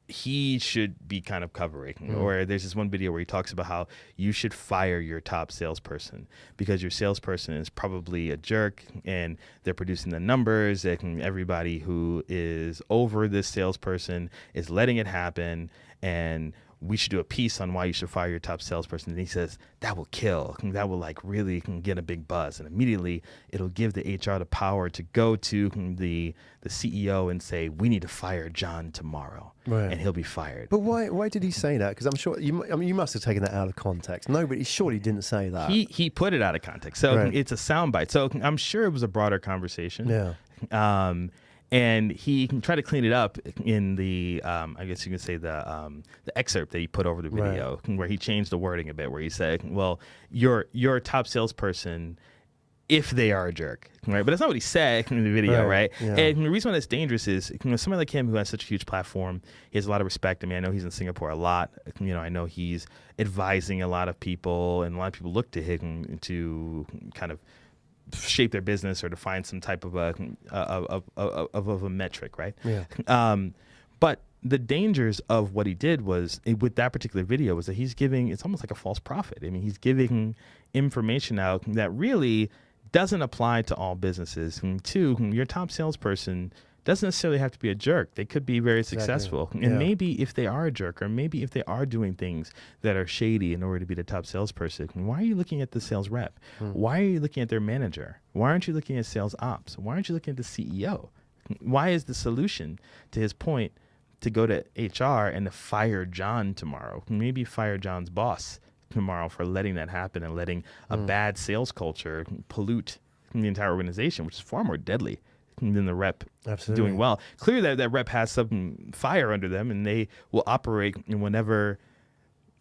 he should be kind of covering. Or there's this one video where he talks about how you should fire your top salesperson because your salesperson is probably a jerk and they're producing the numbers, and everybody who is over this salesperson is letting it happen, and we should do a piece on why you should fire your top salesperson. And he says, that will kill. That will like really get a big buzz. And immediately it'll give the HR the power to go to the CEO and say, we need to fire John tomorrow. Right. And he'll be fired. But why did he say that? Because I'm sure, you must have taken that out of context. No, but he surely didn't say that. He put it out of context. So it's a soundbite. So I'm sure it was a broader conversation. Yeah. And he can try to clean it up in the, I guess you can say the excerpt that he put over the video, where he changed the wording a bit, where he said, well, you're a top salesperson if they are a jerk, right? But that's not what he said in the video, right? Yeah. And the reason why that's dangerous is somebody like him who has such a huge platform, he has a lot of respect. I mean, I know he's in Singapore a lot. I know he's advising a lot of people, and a lot of people look to him to kind of shape their business or to find some type of a metric, right? Yeah. But the dangers of what he did was with that particular video was that he's giving, it's almost like a false prophet. I mean, he's giving information out that really doesn't apply to all businesses. And 2, your top salesperson doesn't necessarily have to be a jerk. They could be very successful. And maybe if they are a jerk, or maybe if they are doing things that are shady in order to be the top salesperson, why are you looking at the sales rep? Why are you looking at their manager? Why aren't you looking at sales ops? Why aren't you looking at the CEO? Why is the solution, to his point, to go to HR and to fire John tomorrow? Maybe fire John's boss tomorrow for letting that happen and letting a bad sales culture pollute the entire organization, which is far more deadly than the rep doing well. Clearly that rep has some fire under them, and they will operate in whatever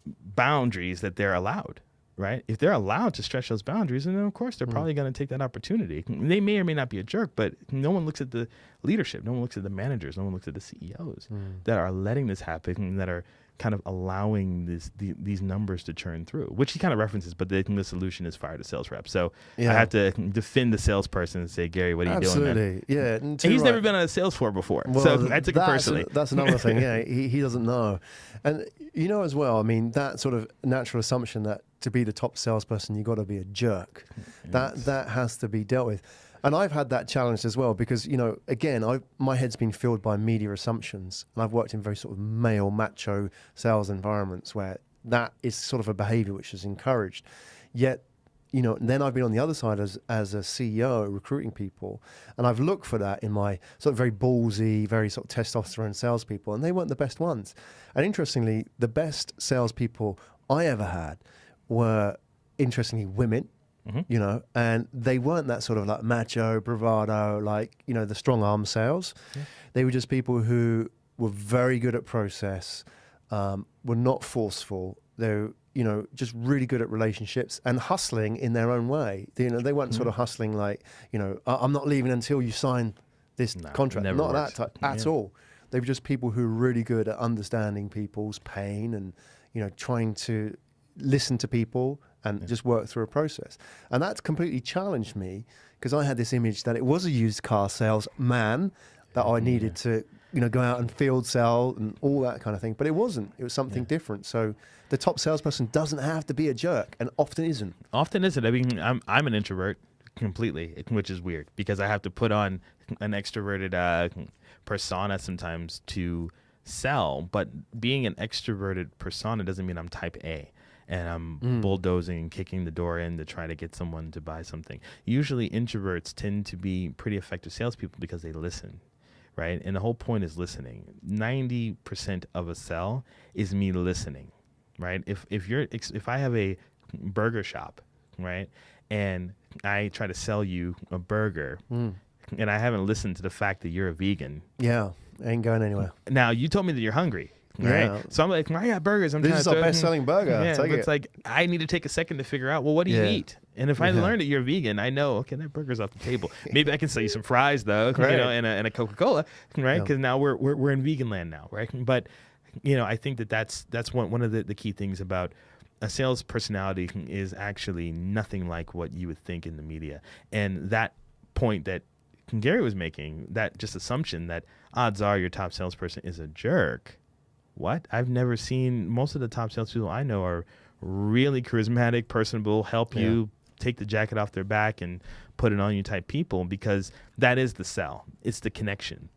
boundaries that they're allowed. right? If they're allowed to stretch those boundaries, then of course they're probably going to take that opportunity. They may or may not be a jerk, but no one looks at the leadership. No one looks at the managers. No one looks at the CEOs that are letting this happen and that are kind of allowing these numbers to churn through, which he kind of references, but the solution is fire the sales rep. So I have to defend the salesperson and say, Gary, what are you doing, man? Absolutely, yeah. And he's never been on a sales floor before, well, so I took it personally. That's another thing, yeah. He doesn't know. And as well, I mean, that sort of natural assumption that to be the top salesperson, you've got to be a jerk. Yes. That has to be dealt with. And I've had that challenge as well because, again, my head's been filled by media assumptions. And I've worked in very sort of male, macho sales environments where that is sort of a behavior which is encouraged. Yet, then I've been on the other side as a CEO recruiting people. And I've looked for that in my sort of very ballsy, very sort of testosterone salespeople. And they weren't the best ones. And interestingly, the best salespeople I ever had were, interestingly, women. And they weren't that sort of like macho, bravado, like, the strong arm sales. Yeah. They were just people who were very good at process, were not forceful. They were, just really good at relationships and hustling in their own way. They weren't sort of hustling like, I'm not leaving until you sign this contract. Not works. That type at all. They were just people who were really good at understanding people's pain and, trying to listen to people and just work through a process. And that's completely challenged me because I had this image that it was a used car salesman that I needed to, go out and field sell and all that kind of thing. But it wasn't. It was something different. So the top salesperson doesn't have to be a jerk and often isn't. Often isn't. I mean, I'm an introvert completely, which is weird because I have to put on an extroverted persona sometimes to sell. But being an extroverted persona doesn't mean I'm type A. And I'm bulldozing and kicking the door in to try to get someone to buy something. Usually introverts tend to be pretty effective salespeople because they listen, right? And the whole point is listening. 90% of a sell is me listening, right? If I have a burger shop, right, and I try to sell you a burger, and I haven't listened to the fact that you're a vegan. Yeah, ain't going anywhere. Now, you told me that you're hungry. Right. Yeah. So I'm like, I got burgers. This is our best-selling burger. Yeah, but it's like I need to take a second to figure out, well, what do you eat? And if I learn that you're vegan, I know, okay, that burger's off the table. Maybe I can sell you some fries though, and a Coca-Cola, right? Because now we're in vegan land now, right? But I think that's one of the key things about a sales personality is actually nothing like what you would think in the media. And that point that Gary was making, that just assumption that odds are your top salesperson is a jerk. What? I've never seen. Most of the top salespeople I know are really charismatic, personable, help you take the jacket off their back and put it on you type people, because that is the sell. It's the connection.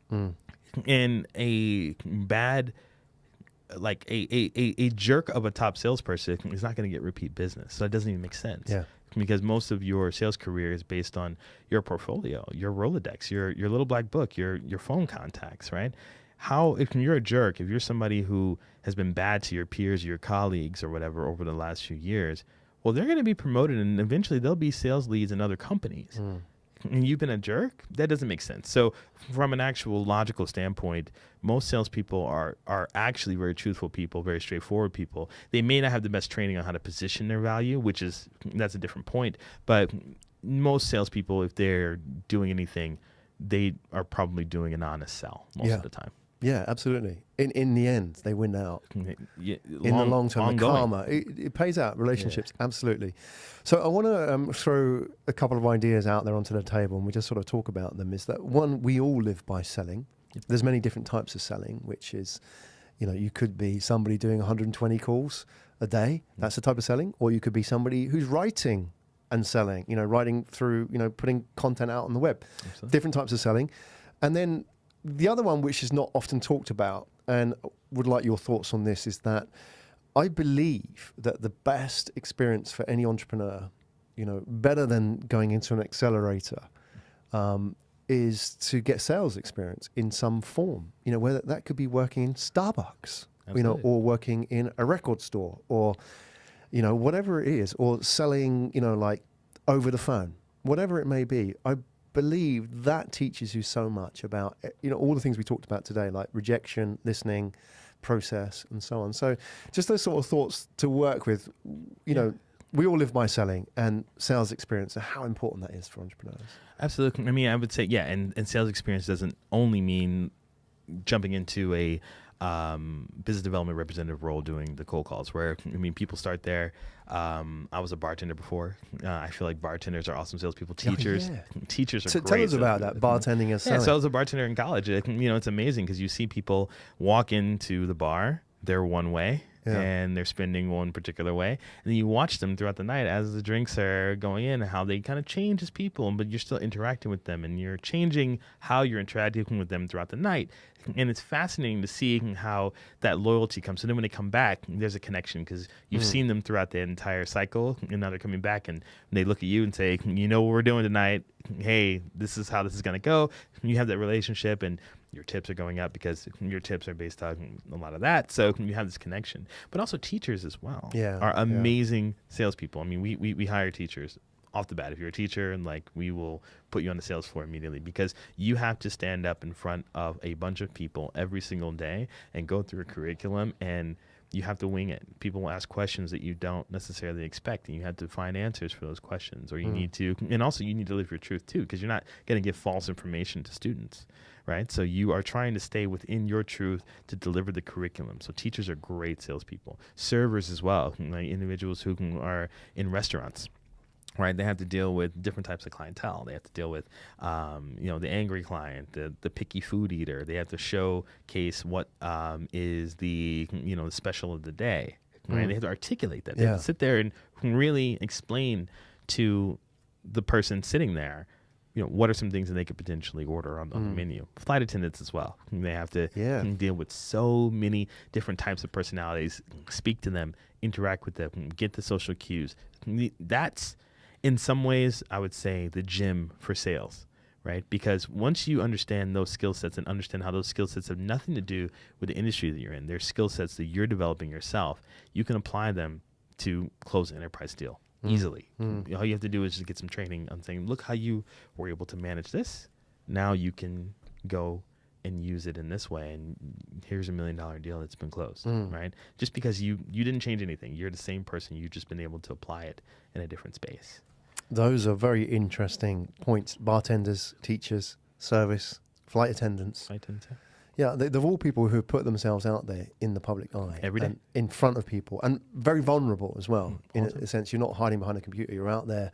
And a bad, like a jerk of a top salesperson is not going to get repeat business. So it doesn't even make sense. Yeah. Because most of your sales career is based on your portfolio, your Rolodex, your little black book, your phone contacts, right? If you're a jerk, if you're somebody who has been bad to your peers, your colleagues or whatever over the last few years, well, they're going to be promoted and eventually they'll be sales leads in other companies. And you've been a jerk? That doesn't make sense. So from an actual logical standpoint, most salespeople are actually very truthful people, very straightforward people. They may not have the best training on how to position their value, that's a different point. But most salespeople, if they're doing anything, they are probably doing an honest sell most of the time. Yeah, absolutely. In the end, they win out. In the long term, the karma, it pays out. Relationships, absolutely. So I want to throw a couple of ideas out there onto the table, and we just sort of talk about them. Is that one, we all live by selling. There's many different types of selling, which is, you could be somebody doing 120 calls a day. That's the type of selling. Or you could be somebody who's writing and selling, writing through, putting content out on the web. Absolutely. Different types of selling. And then the other one, which is not often talked about, and would like your thoughts on this, is that I believe that the best experience for any entrepreneur, better than going into an accelerator, is to get sales experience in some form. Whether that could be working in Starbucks, Absolutely. Or working in a record store, or whatever it is, or selling, like over the phone, whatever it may be. I believe that teaches you so much about, all the things we talked about today, like rejection, listening, process, and so on. So just those sort of thoughts to work with, we all live by selling, and sales experience, and how important that is for entrepreneurs. Absolutely. I mean, I would say, yeah, and sales experience doesn't only mean jumping into a business development representative role doing the cold calls, where, I mean, people start there. I was a bartender before. I feel like bartenders are awesome salespeople. Teachers, teachers are great. Tell us about that, bartending as selling. Yeah, so I was a bartender in college. It's amazing because you see people walk into the bar, they're one way. Yeah. And they're spending one particular way. And then you watch them throughout the night as the drinks are going in, how they kind of change as people, but you're still interacting with them, and you're changing how you're interacting with them throughout the night. And it's fascinating to see how that loyalty comes. So then when they come back, there's a connection because you've seen them throughout the entire cycle, and now they're coming back and they look at you and say, you know what we're doing tonight? Hey, this is how this is going to go. You have that relationship, and your tips are going up because your tips are based on a lot of that. So you have this connection. But also teachers as well are amazing salespeople. I mean, we hire teachers off the bat. If you're a teacher, and like, we will put you on the sales floor immediately, because you have to stand up in front of a bunch of people every single day and go through a curriculum, and you have to wing it. People will ask questions that you don't necessarily expect, and you have to find answers for those questions, or you need to, and also you need to live your truth too, because you're not going to give false information to students, right? So you are trying to stay within your truth to deliver the curriculum. So teachers are great salespeople. Servers as well, like individuals who are in restaurants. Right, they have to deal with different types of clientele. They have to deal with, the angry client, the picky food eater. They have to showcase what is the special of the day. Right, they have to articulate that. They have to sit there and really explain to the person sitting there, what are some things that they could potentially order on the menu. Flight attendants as well. They have to deal with so many different types of personalities. Speak to them, interact with them, get the social cues. That's, in some ways, I would say, the gym for sales, right? Because once you understand those skill sets and understand how those skill sets have nothing to do with the industry that you're in, they're skill sets that you're developing yourself, you can apply them to close an enterprise deal easily. All you have to do is just get some training on saying, look how you were able to manage this. Now you can go and use it in this way, and here's $1 million deal that's been closed, right? Just because you didn't change anything. You're the same person. You've just been able to apply it in a different space. Those are very interesting points. Bartenders, teachers, service, flight attendants. Yeah, they're all people who have put themselves out there in the public eye. Every day. And in front of people, and very vulnerable as well. In a sense, you're not hiding behind a computer. You're out there,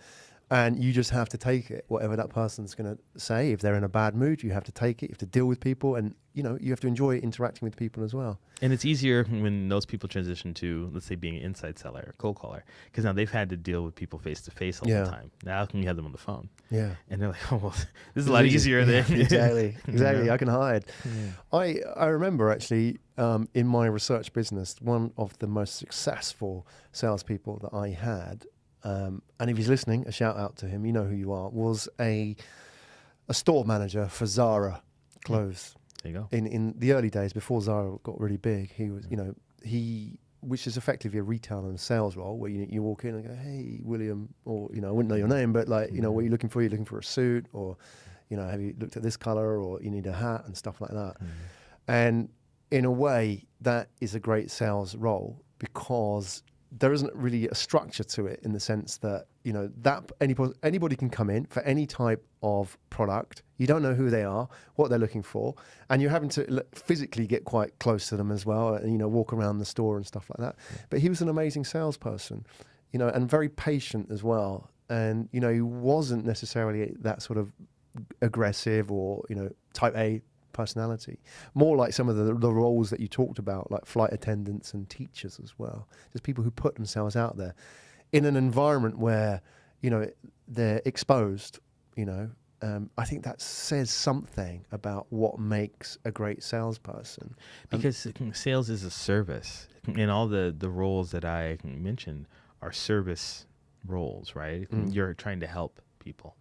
and you just have to take it, whatever that person's going to say. If they're in a bad mood, you have to take it. You have to deal with people, and you have to enjoy interacting with people as well. And it's easier when those people transition to, let's say, being an inside seller or cold caller, because now they've had to deal with people face to face all the time. Now you have them on the phone. Yeah. And they're like, oh, well, this is a lot easier than exactly. I can hide. Yeah. I remember actually in my research business, one of the most successful salespeople that I had, and if he's listening, a shout out to him, you know who you are, was a store manager for Zara clothes. There you go. In the early days before Zara got really big, he was, which is effectively a retail and sales role where you walk in and go, hey, William, or, I wouldn't know your name, but like, what are you looking for? You're looking for a suit, or, have you looked at this color, or you need a hat and stuff like that. And in a way, that is a great sales role because there isn't really a structure to it in the sense that, that anybody can come in for any type of product. You don't know who they are, what they're looking for, and you're having to physically get quite close to them as well, and, walk around the store and stuff like that. But he was an amazing salesperson, and very patient as well. And, he wasn't necessarily that sort of aggressive or, type A personality, more like some of the roles that you talked about, like flight attendants and teachers as well. Just people who put themselves out there in an environment where, they're exposed, I think that says something about what makes a great salesperson. Because sales is a service, and all the roles that I mentioned are service roles, right? You're trying to help people.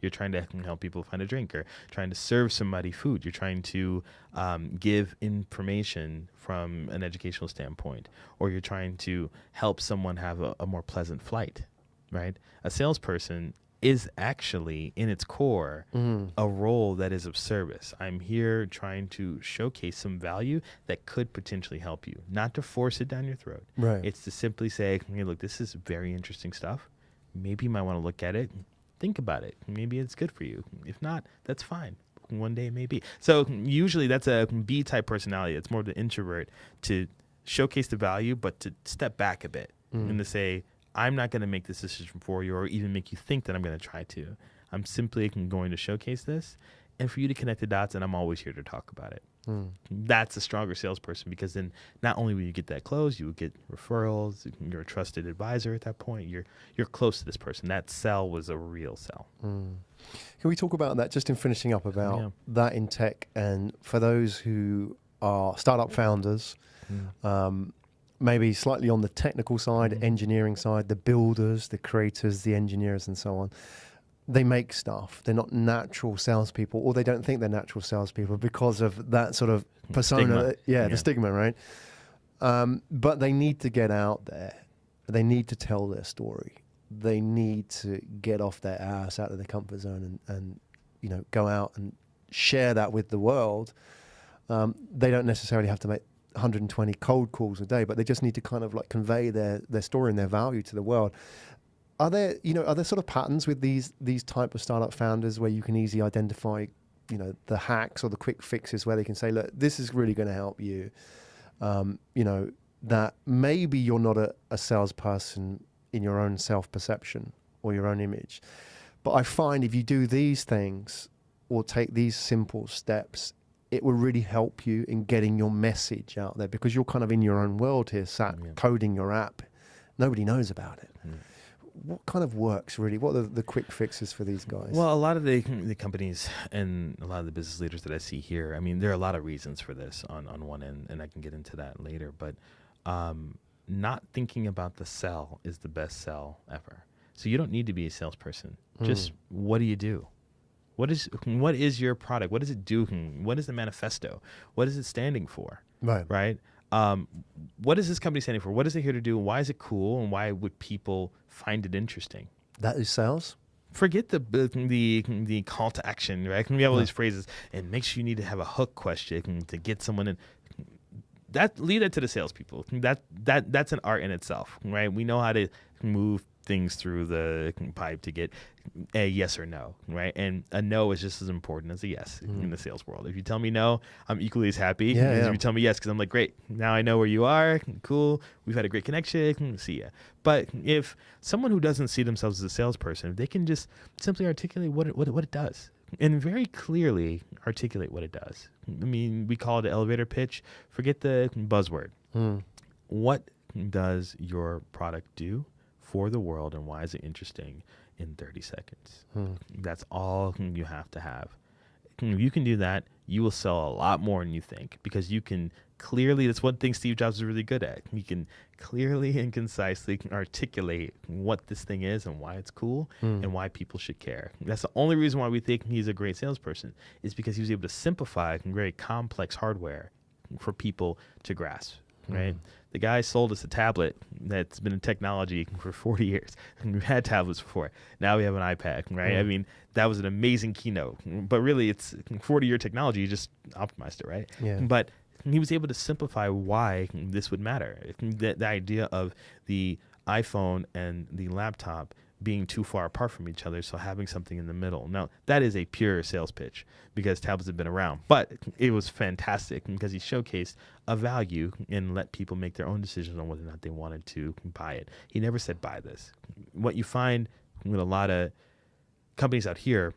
You're trying to help people find a drink, or trying to serve somebody food. You're trying to give information from an educational standpoint, or you're trying to help someone have a more pleasant flight, right? A salesperson is actually in its core a role that is of service. I'm here trying to showcase some value that could potentially help you, not to force it down your throat. Right. It's to simply say, hey, look, this is very interesting stuff. Maybe you might want to look at it, think about it. Maybe it's good for you. If not, that's fine. One day maybe. So usually that's a B-type personality. It's more of the introvert to showcase the value, but to step back a bit and to say, I'm not going to make this decision for you or even make you think that I'm going to try to. I'm simply going to showcase this and for you to connect the dots, and I'm always here to talk about it. That's a stronger salesperson, because then not only will you get that close, you will get referrals. You're a trusted advisor at that point. You're close to this person. That sell was a real sell. Can we talk about that just in finishing up about that in tech, and for those who are startup founders, maybe slightly on the technical side, engineering side, the builders, the creators, the engineers, and so on. They make stuff. They're not natural salespeople, or they don't think they're natural salespeople because of that sort of persona. Stigma. The stigma, right? But they need to get out there. They need to tell their story. They need to get off their ass, out of their comfort zone, and go out and share that with the world. They don't necessarily have to make 120 cold calls a day, but they just need to kind of like convey their story and their value to the world. Are there sort of patterns with these type of startup founders where you can easily identify, the hacks or the quick fixes where they can say, look, this is really going to help you. That maybe you're not a salesperson in your own self-perception or your own image, but I find if you do these things or take these simple steps, it will really help you in getting your message out there, because you're kind of in your own world here, sat coding your app. Nobody knows about it. What kind of works really? What are the quick fixes for these guys? Well, a lot of the companies and a lot of the business leaders that I see here, I mean, there are a lot of reasons for this on one end, and I can get into that later, but not thinking about the sell is the best sell ever. So you don't need to be a salesperson. Just what do you do? What is your product? What does it do? What is the manifesto? What is it standing for? Right? What is this company standing for? What is it here to do? Why is it cool? And why would people find it interesting? That is sales. Forget the call to action, right? We have all these phrases, and make sure you need to have a hook question to get someone in. Leave that to the salespeople. That's an art in itself, right? We know how to move things through the pipe to get a yes or no, right? And a no is just as important as a yes in the sales world. If you tell me no, I'm equally as happy as if you tell me yes, because I'm like, great, now I know where you are, cool, we've had a great connection, see ya. But if someone who doesn't see themselves as a salesperson, if they can just simply articulate what it does, and very clearly articulate what it does. I mean, we call it an elevator pitch. Forget the buzzword. What does your product do for the world, and why is it interesting in 30 seconds? That's all you have to have. If you can do that, you will sell a lot more than you think, because you can clearly, that's one thing Steve Jobs is really good at. He can clearly and concisely articulate what this thing is and why it's cool and why people should care. That's the only reason why we think he's a great salesperson, is because he was able to simplify very complex hardware for people to grasp, right? The guy sold us a tablet that's been in technology for 40 years. We've had tablets before. Now we have an iPad, right? I mean, that was an amazing keynote. But really, it's 40-year technology. You just optimized it, right? But he was able to simplify why this would matter. The idea of the iPhone and the laptop being too far apart from each other, so having something in the middle. Now, that is a pure sales pitch, because tablets have been around, but it was fantastic because he showcased a value and let people make their own decisions on whether or not they wanted to buy it. He never said, buy this. What you find with a lot of companies out here,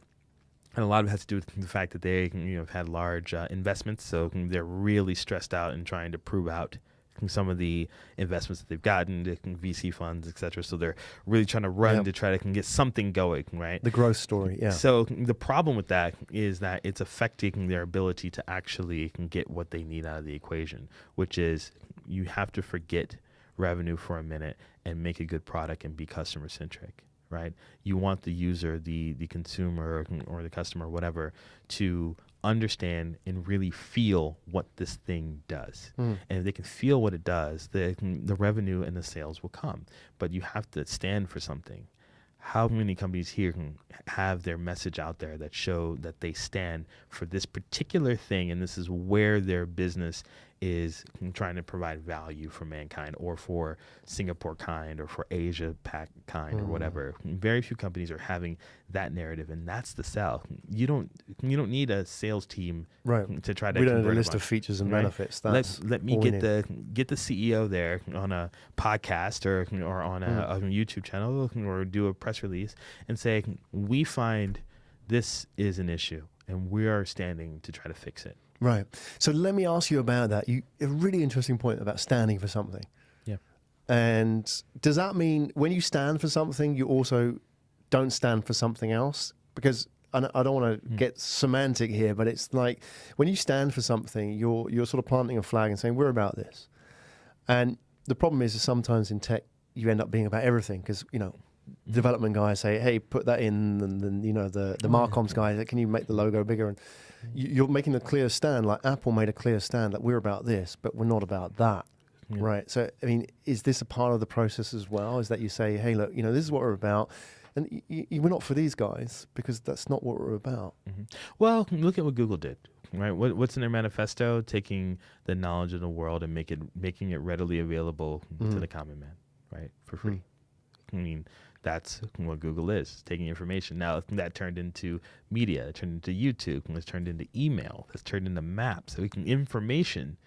and a lot of it has to do with the fact that they have had large investments, so they're really stressed out and trying to prove out some of the investments that they've gotten, VC funds, et cetera. So they're really trying to run to try to get something going, right? The growth story, So the problem with that is that it's affecting their ability to actually get what they need out of the equation, which is you have to forget revenue for a minute and make a good product and be customer centric, right? You want the user, the consumer or the customer, whatever, to understand and really feel what this thing does. And if they can feel what it does, the revenue and the sales will come. But you have to stand for something. how many companies here can have their message out there that show that they stand for this particular thing, and this is where their business is trying to provide value for mankind, or for Singapore kind, or for Asia Pac kind, or whatever. Very few companies are having that narrative, and that's the sell. You don't need a sales team to try to. We don't need a list of features and benefits. That's let me get the CEO there on a podcast or on a YouTube channel, or do a press release and say, we find this is an issue and we are standing to try to fix it. Right. So let me ask you about that. A really interesting point about standing for something. Yeah. And does that mean when you stand for something, you also don't stand for something else? Because I don't want to get semantic here, but it's like when you stand for something, you're sort of planting a flag and saying, we're about this. And the problem is sometimes in tech, you end up being about everything because, development guys say, hey, put that in. And then, the Marcoms guys, can you make the logo bigger? And you're making a clear stand, like Apple made a clear stand that we're about this, but we're not about that. Yeah. Right. So, I mean, is this a part of the process as well? Is that you say, hey, look, this is what we're about. And we're not for these guys because that's not what we're about. Mm-hmm. Well, look at what Google did, right? What's in their manifesto? Taking the knowledge of the world and making it readily available to the common man, right? For free. I mean, that's what Google is, taking information. Now, that turned into media, it turned into YouTube, it's turned into email, it's turned into maps. So information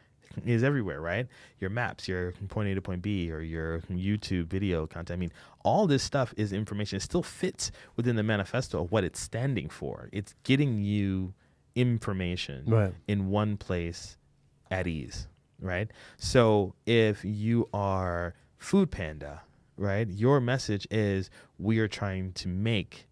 is everywhere, right? Your maps, your point A to point B, or your YouTube video content. I mean, all this stuff is information. It still fits within the manifesto of what it's standing for. It's getting you information in one place at ease, right? So if you are Food Panda, right, your message is we are trying to make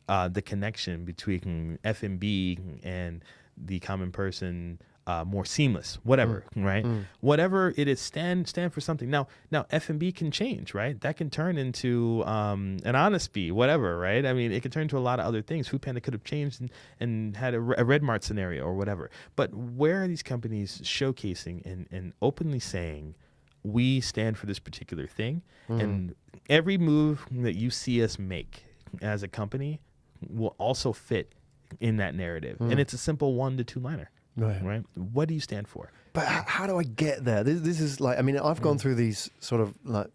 the connection between F&B and the common person more seamless, whatever, right? Whatever it is, stand for something. Now F&B can change, right? That can turn into an honest bee, whatever, right? I mean, it could turn into a lot of other things. Food Panda could have changed and had a Red Mart scenario or whatever. But where are these companies showcasing and openly saying, we stand for this particular thing, and every move that you see us make as a company will also fit in that narrative. And it's a simple 1 to 2 liner. Right. What do you stand for? But how do I get there? This is like, I mean, I've gone through these sort of like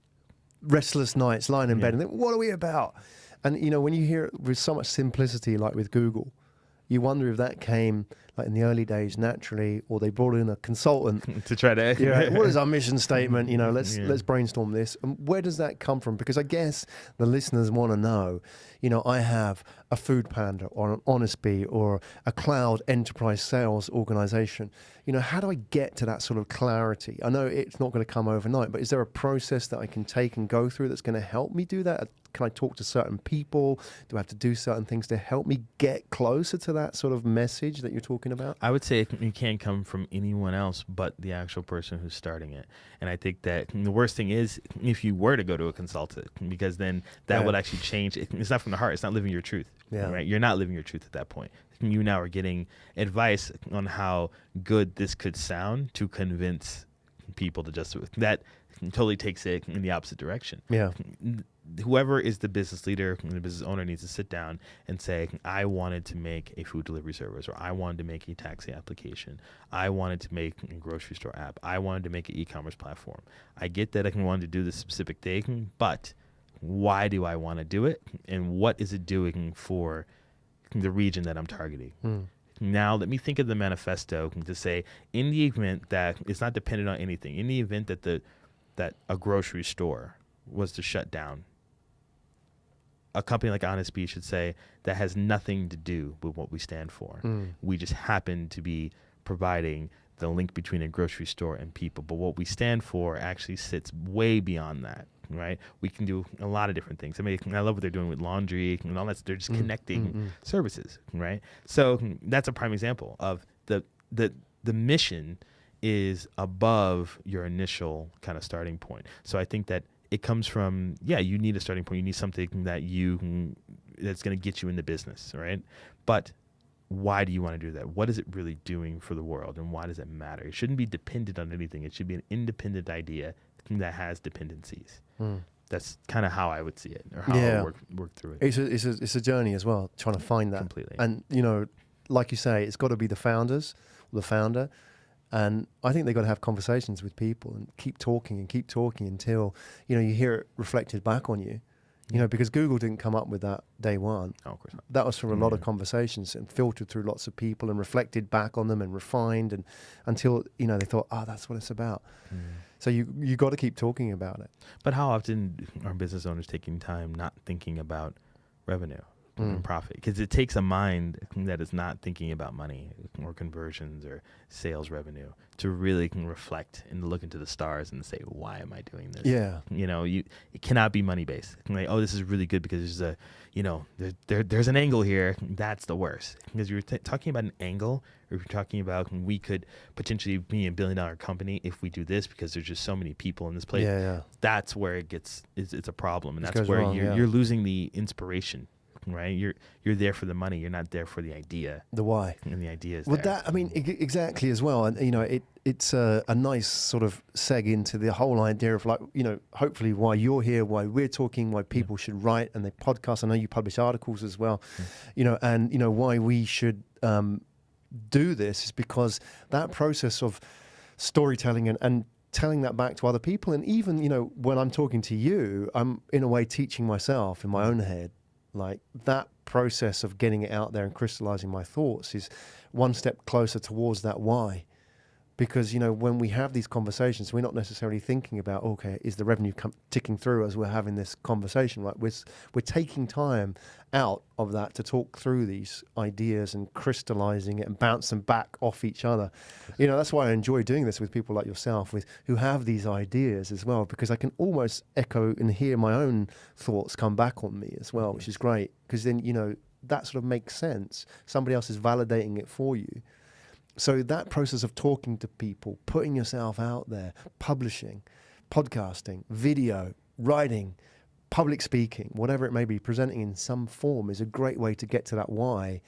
restless nights lying in bed and think, what are we about? And, when you hear it with so much simplicity, like with Google, you wonder if that came like in the early days naturally, or they brought in a consultant to try to. What is our mission statement? Let's brainstorm this. And where does that come from? Because I guess the listeners want to know. I have a Food Panda or an Honest Bee or a cloud enterprise sales organization. How do I get to that sort of clarity? I know it's not going to come overnight, but is there a process that I can take and go through that's going to help me do that? Can I talk to certain people? Do I have to do certain things to help me get closer to that sort of message that you're talking about? I would say it can't come from anyone else but the actual person who's starting it. And I think that the worst thing is if you were to go to a consultant, because then that would actually change. It's not from the heart. It's not living your truth. Right? You're not living your truth at that point. You now are getting advice on how good this could sound to convince people to just that totally takes it in the opposite direction. Yeah. Whoever is the business leader and the business owner needs to sit down and say, I wanted to make a food delivery service, or I wanted to make a taxi application. I wanted to make a grocery store app. I wanted to make an e-commerce platform. I get that I wanted to do this specific thing, but why do I want to do it? And what is it doing for the region that I'm targeting? Now, let me think of the manifesto to say, in the event that it's not dependent on anything, in the event that a grocery store was to shut down, a company like Honest Bee should say that has nothing to do with what we stand for. We just happen to be providing the link between a grocery store and people. But what we stand for actually sits way beyond that, right? We can do a lot of different things. I mean, I love what they're doing with laundry and all that. They're just connecting services, right? So that's a prime example of the mission is above your initial kind of starting point. So I think that it comes from, you need a starting point. You need something that's going to get you in the business, right? But why do you want to do that? What is it really doing for the world, and why does it matter? It shouldn't be dependent on anything. It should be an independent idea that has dependencies. That's kind of how I would see it, or how I work through it. It's a journey as well, trying to find that. Completely. And, like you say, it's got to be the founders, or the founder. And I think they've got to have conversations with people and keep talking until, you hear it reflected back on you. Because Google didn't come up with that day one. Oh, of course not. That was from a lot of conversations and filtered through lots of people and reflected back on them and refined and until, they thought, that's what it's about. So you got to keep talking about it. But how often are business owners taking time not thinking about revenue and profit? Because it takes a mind that is not thinking about money or conversions or sales revenue to really reflect and look into the stars and say, why am I doing this? Yeah. It cannot be money based. Like, oh, this is really good because there's an angle here. That's the worst. Because you're talking about an angle, or if you're talking about we could potentially be a $1 billion company if we do this because there's just so many people in this place. Yeah. That's where it's a problem. And that's where wrong, you're losing the inspiration. Right, you're there for the money. You're not there for the idea. The why, and the idea is there. Exactly as well. And it's a nice sort of seg into the whole idea of hopefully why you're here, why we're talking, why people should write and they podcast. I know you publish articles as well, and why we should do this is because that process of storytelling and telling that back to other people, and even when I'm talking to you, I'm in a way teaching myself in my own head. Like that process of getting it out there and crystallizing my thoughts is one step closer towards that why. Because, when we have these conversations, we're not necessarily thinking about, okay, is the revenue ticking through as we're having this conversation, right? We're taking time out of that to talk through these ideas and crystallizing it and bouncing back off each other. That's why I enjoy doing this with people like yourself, who have these ideas as well, because I can almost echo and hear my own thoughts come back on me as well, which is great. Because then, that sort of makes sense. Somebody else is validating it for you. So that process of talking to people, putting yourself out there, publishing, podcasting, video, writing, public speaking, whatever it may be, presenting in some form is a great way to get to that why.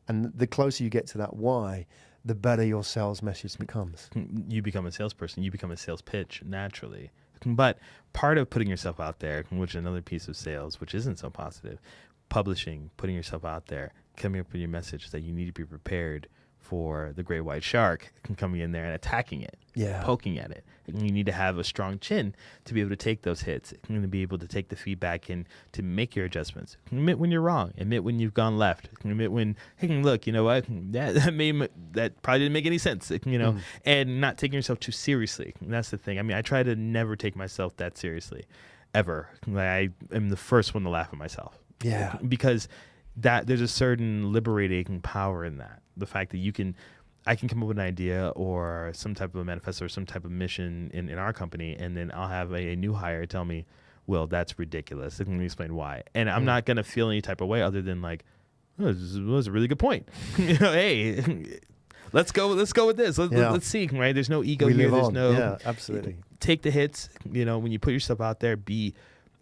And the closer you get to that why, the better your sales message becomes. You become a salesperson. You become a sales pitch naturally. But part of putting yourself out there, which is another piece of sales, which isn't so positive, publishing, putting yourself out there, coming up with your message that you need to be prepared for the great white shark coming in there and attacking it, poking at it. And you need to have a strong chin to be able to take those hits and to be able to take the feedback and to make your adjustments. Admit when you're wrong. Admit when you've gone left. Admit when, hey, look, you know what? That probably didn't make any sense, and not taking yourself too seriously. And that's the thing. I try to never take myself that seriously, ever. I am the first one to laugh at myself. Yeah. Because there's a certain liberating power in that. The fact that I can come up with an idea or some type of a manifesto or some type of mission in our company, and then I'll have a new hire tell me, well, that's ridiculous. Let me explain why. And I'm not going to feel any type of way other than like, oh, this was a really good point. Hey, let's go with this. Let's see, right? There's no ego here. There's no, absolutely. Take the hits. When you put yourself out there, be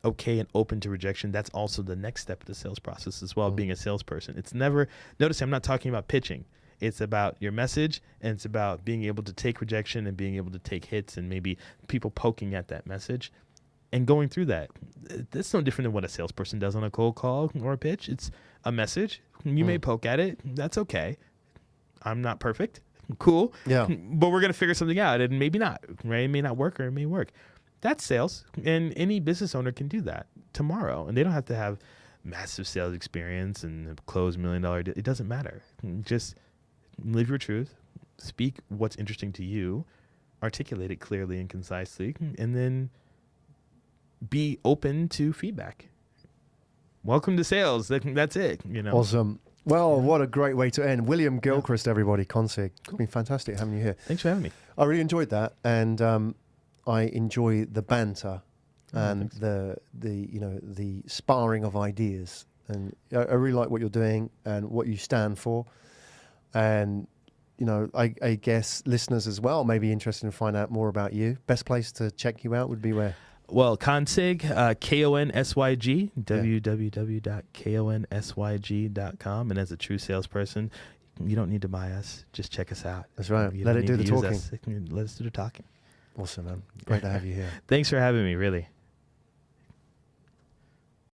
okay and open to rejection. That's also the next step of the sales process as well, being a salesperson. It's never, notice I'm not talking about pitching. It's about your message, and it's about being able to take rejection and being able to take hits and maybe people poking at that message and going through that. That's no different than what a salesperson does on a cold call or a pitch. It's a message. You may poke at it. That's okay. I'm not perfect. Cool. Yeah. But we're going to figure something out, and maybe not, right? It may not work or it may work. That's sales, and any business owner can do that tomorrow, and they don't have to have massive sales experience and close $1 million. It doesn't matter. Just live your truth, speak what's interesting to you, articulate it clearly and concisely, and then be open to feedback. Welcome to sales. That's it. Awesome. Well, what a great way to end. William Gilchrist, everybody, Konsyg. It's been fantastic having you here. Thanks for having me. I really enjoyed that, and I enjoy the banter and the sparring of ideas, and I really like what you're doing and what you stand for, and I guess listeners as well may be interested in finding out more about you. Best place to check you out would be where? Well, Konsyg, Konsyg, www.konsyg.com, and as a true salesperson, you don't need to buy us. Just check us out. That's right. Let it do the talking. Let us do the talking. Awesome, man. Great to have you here. Thanks for having me, really.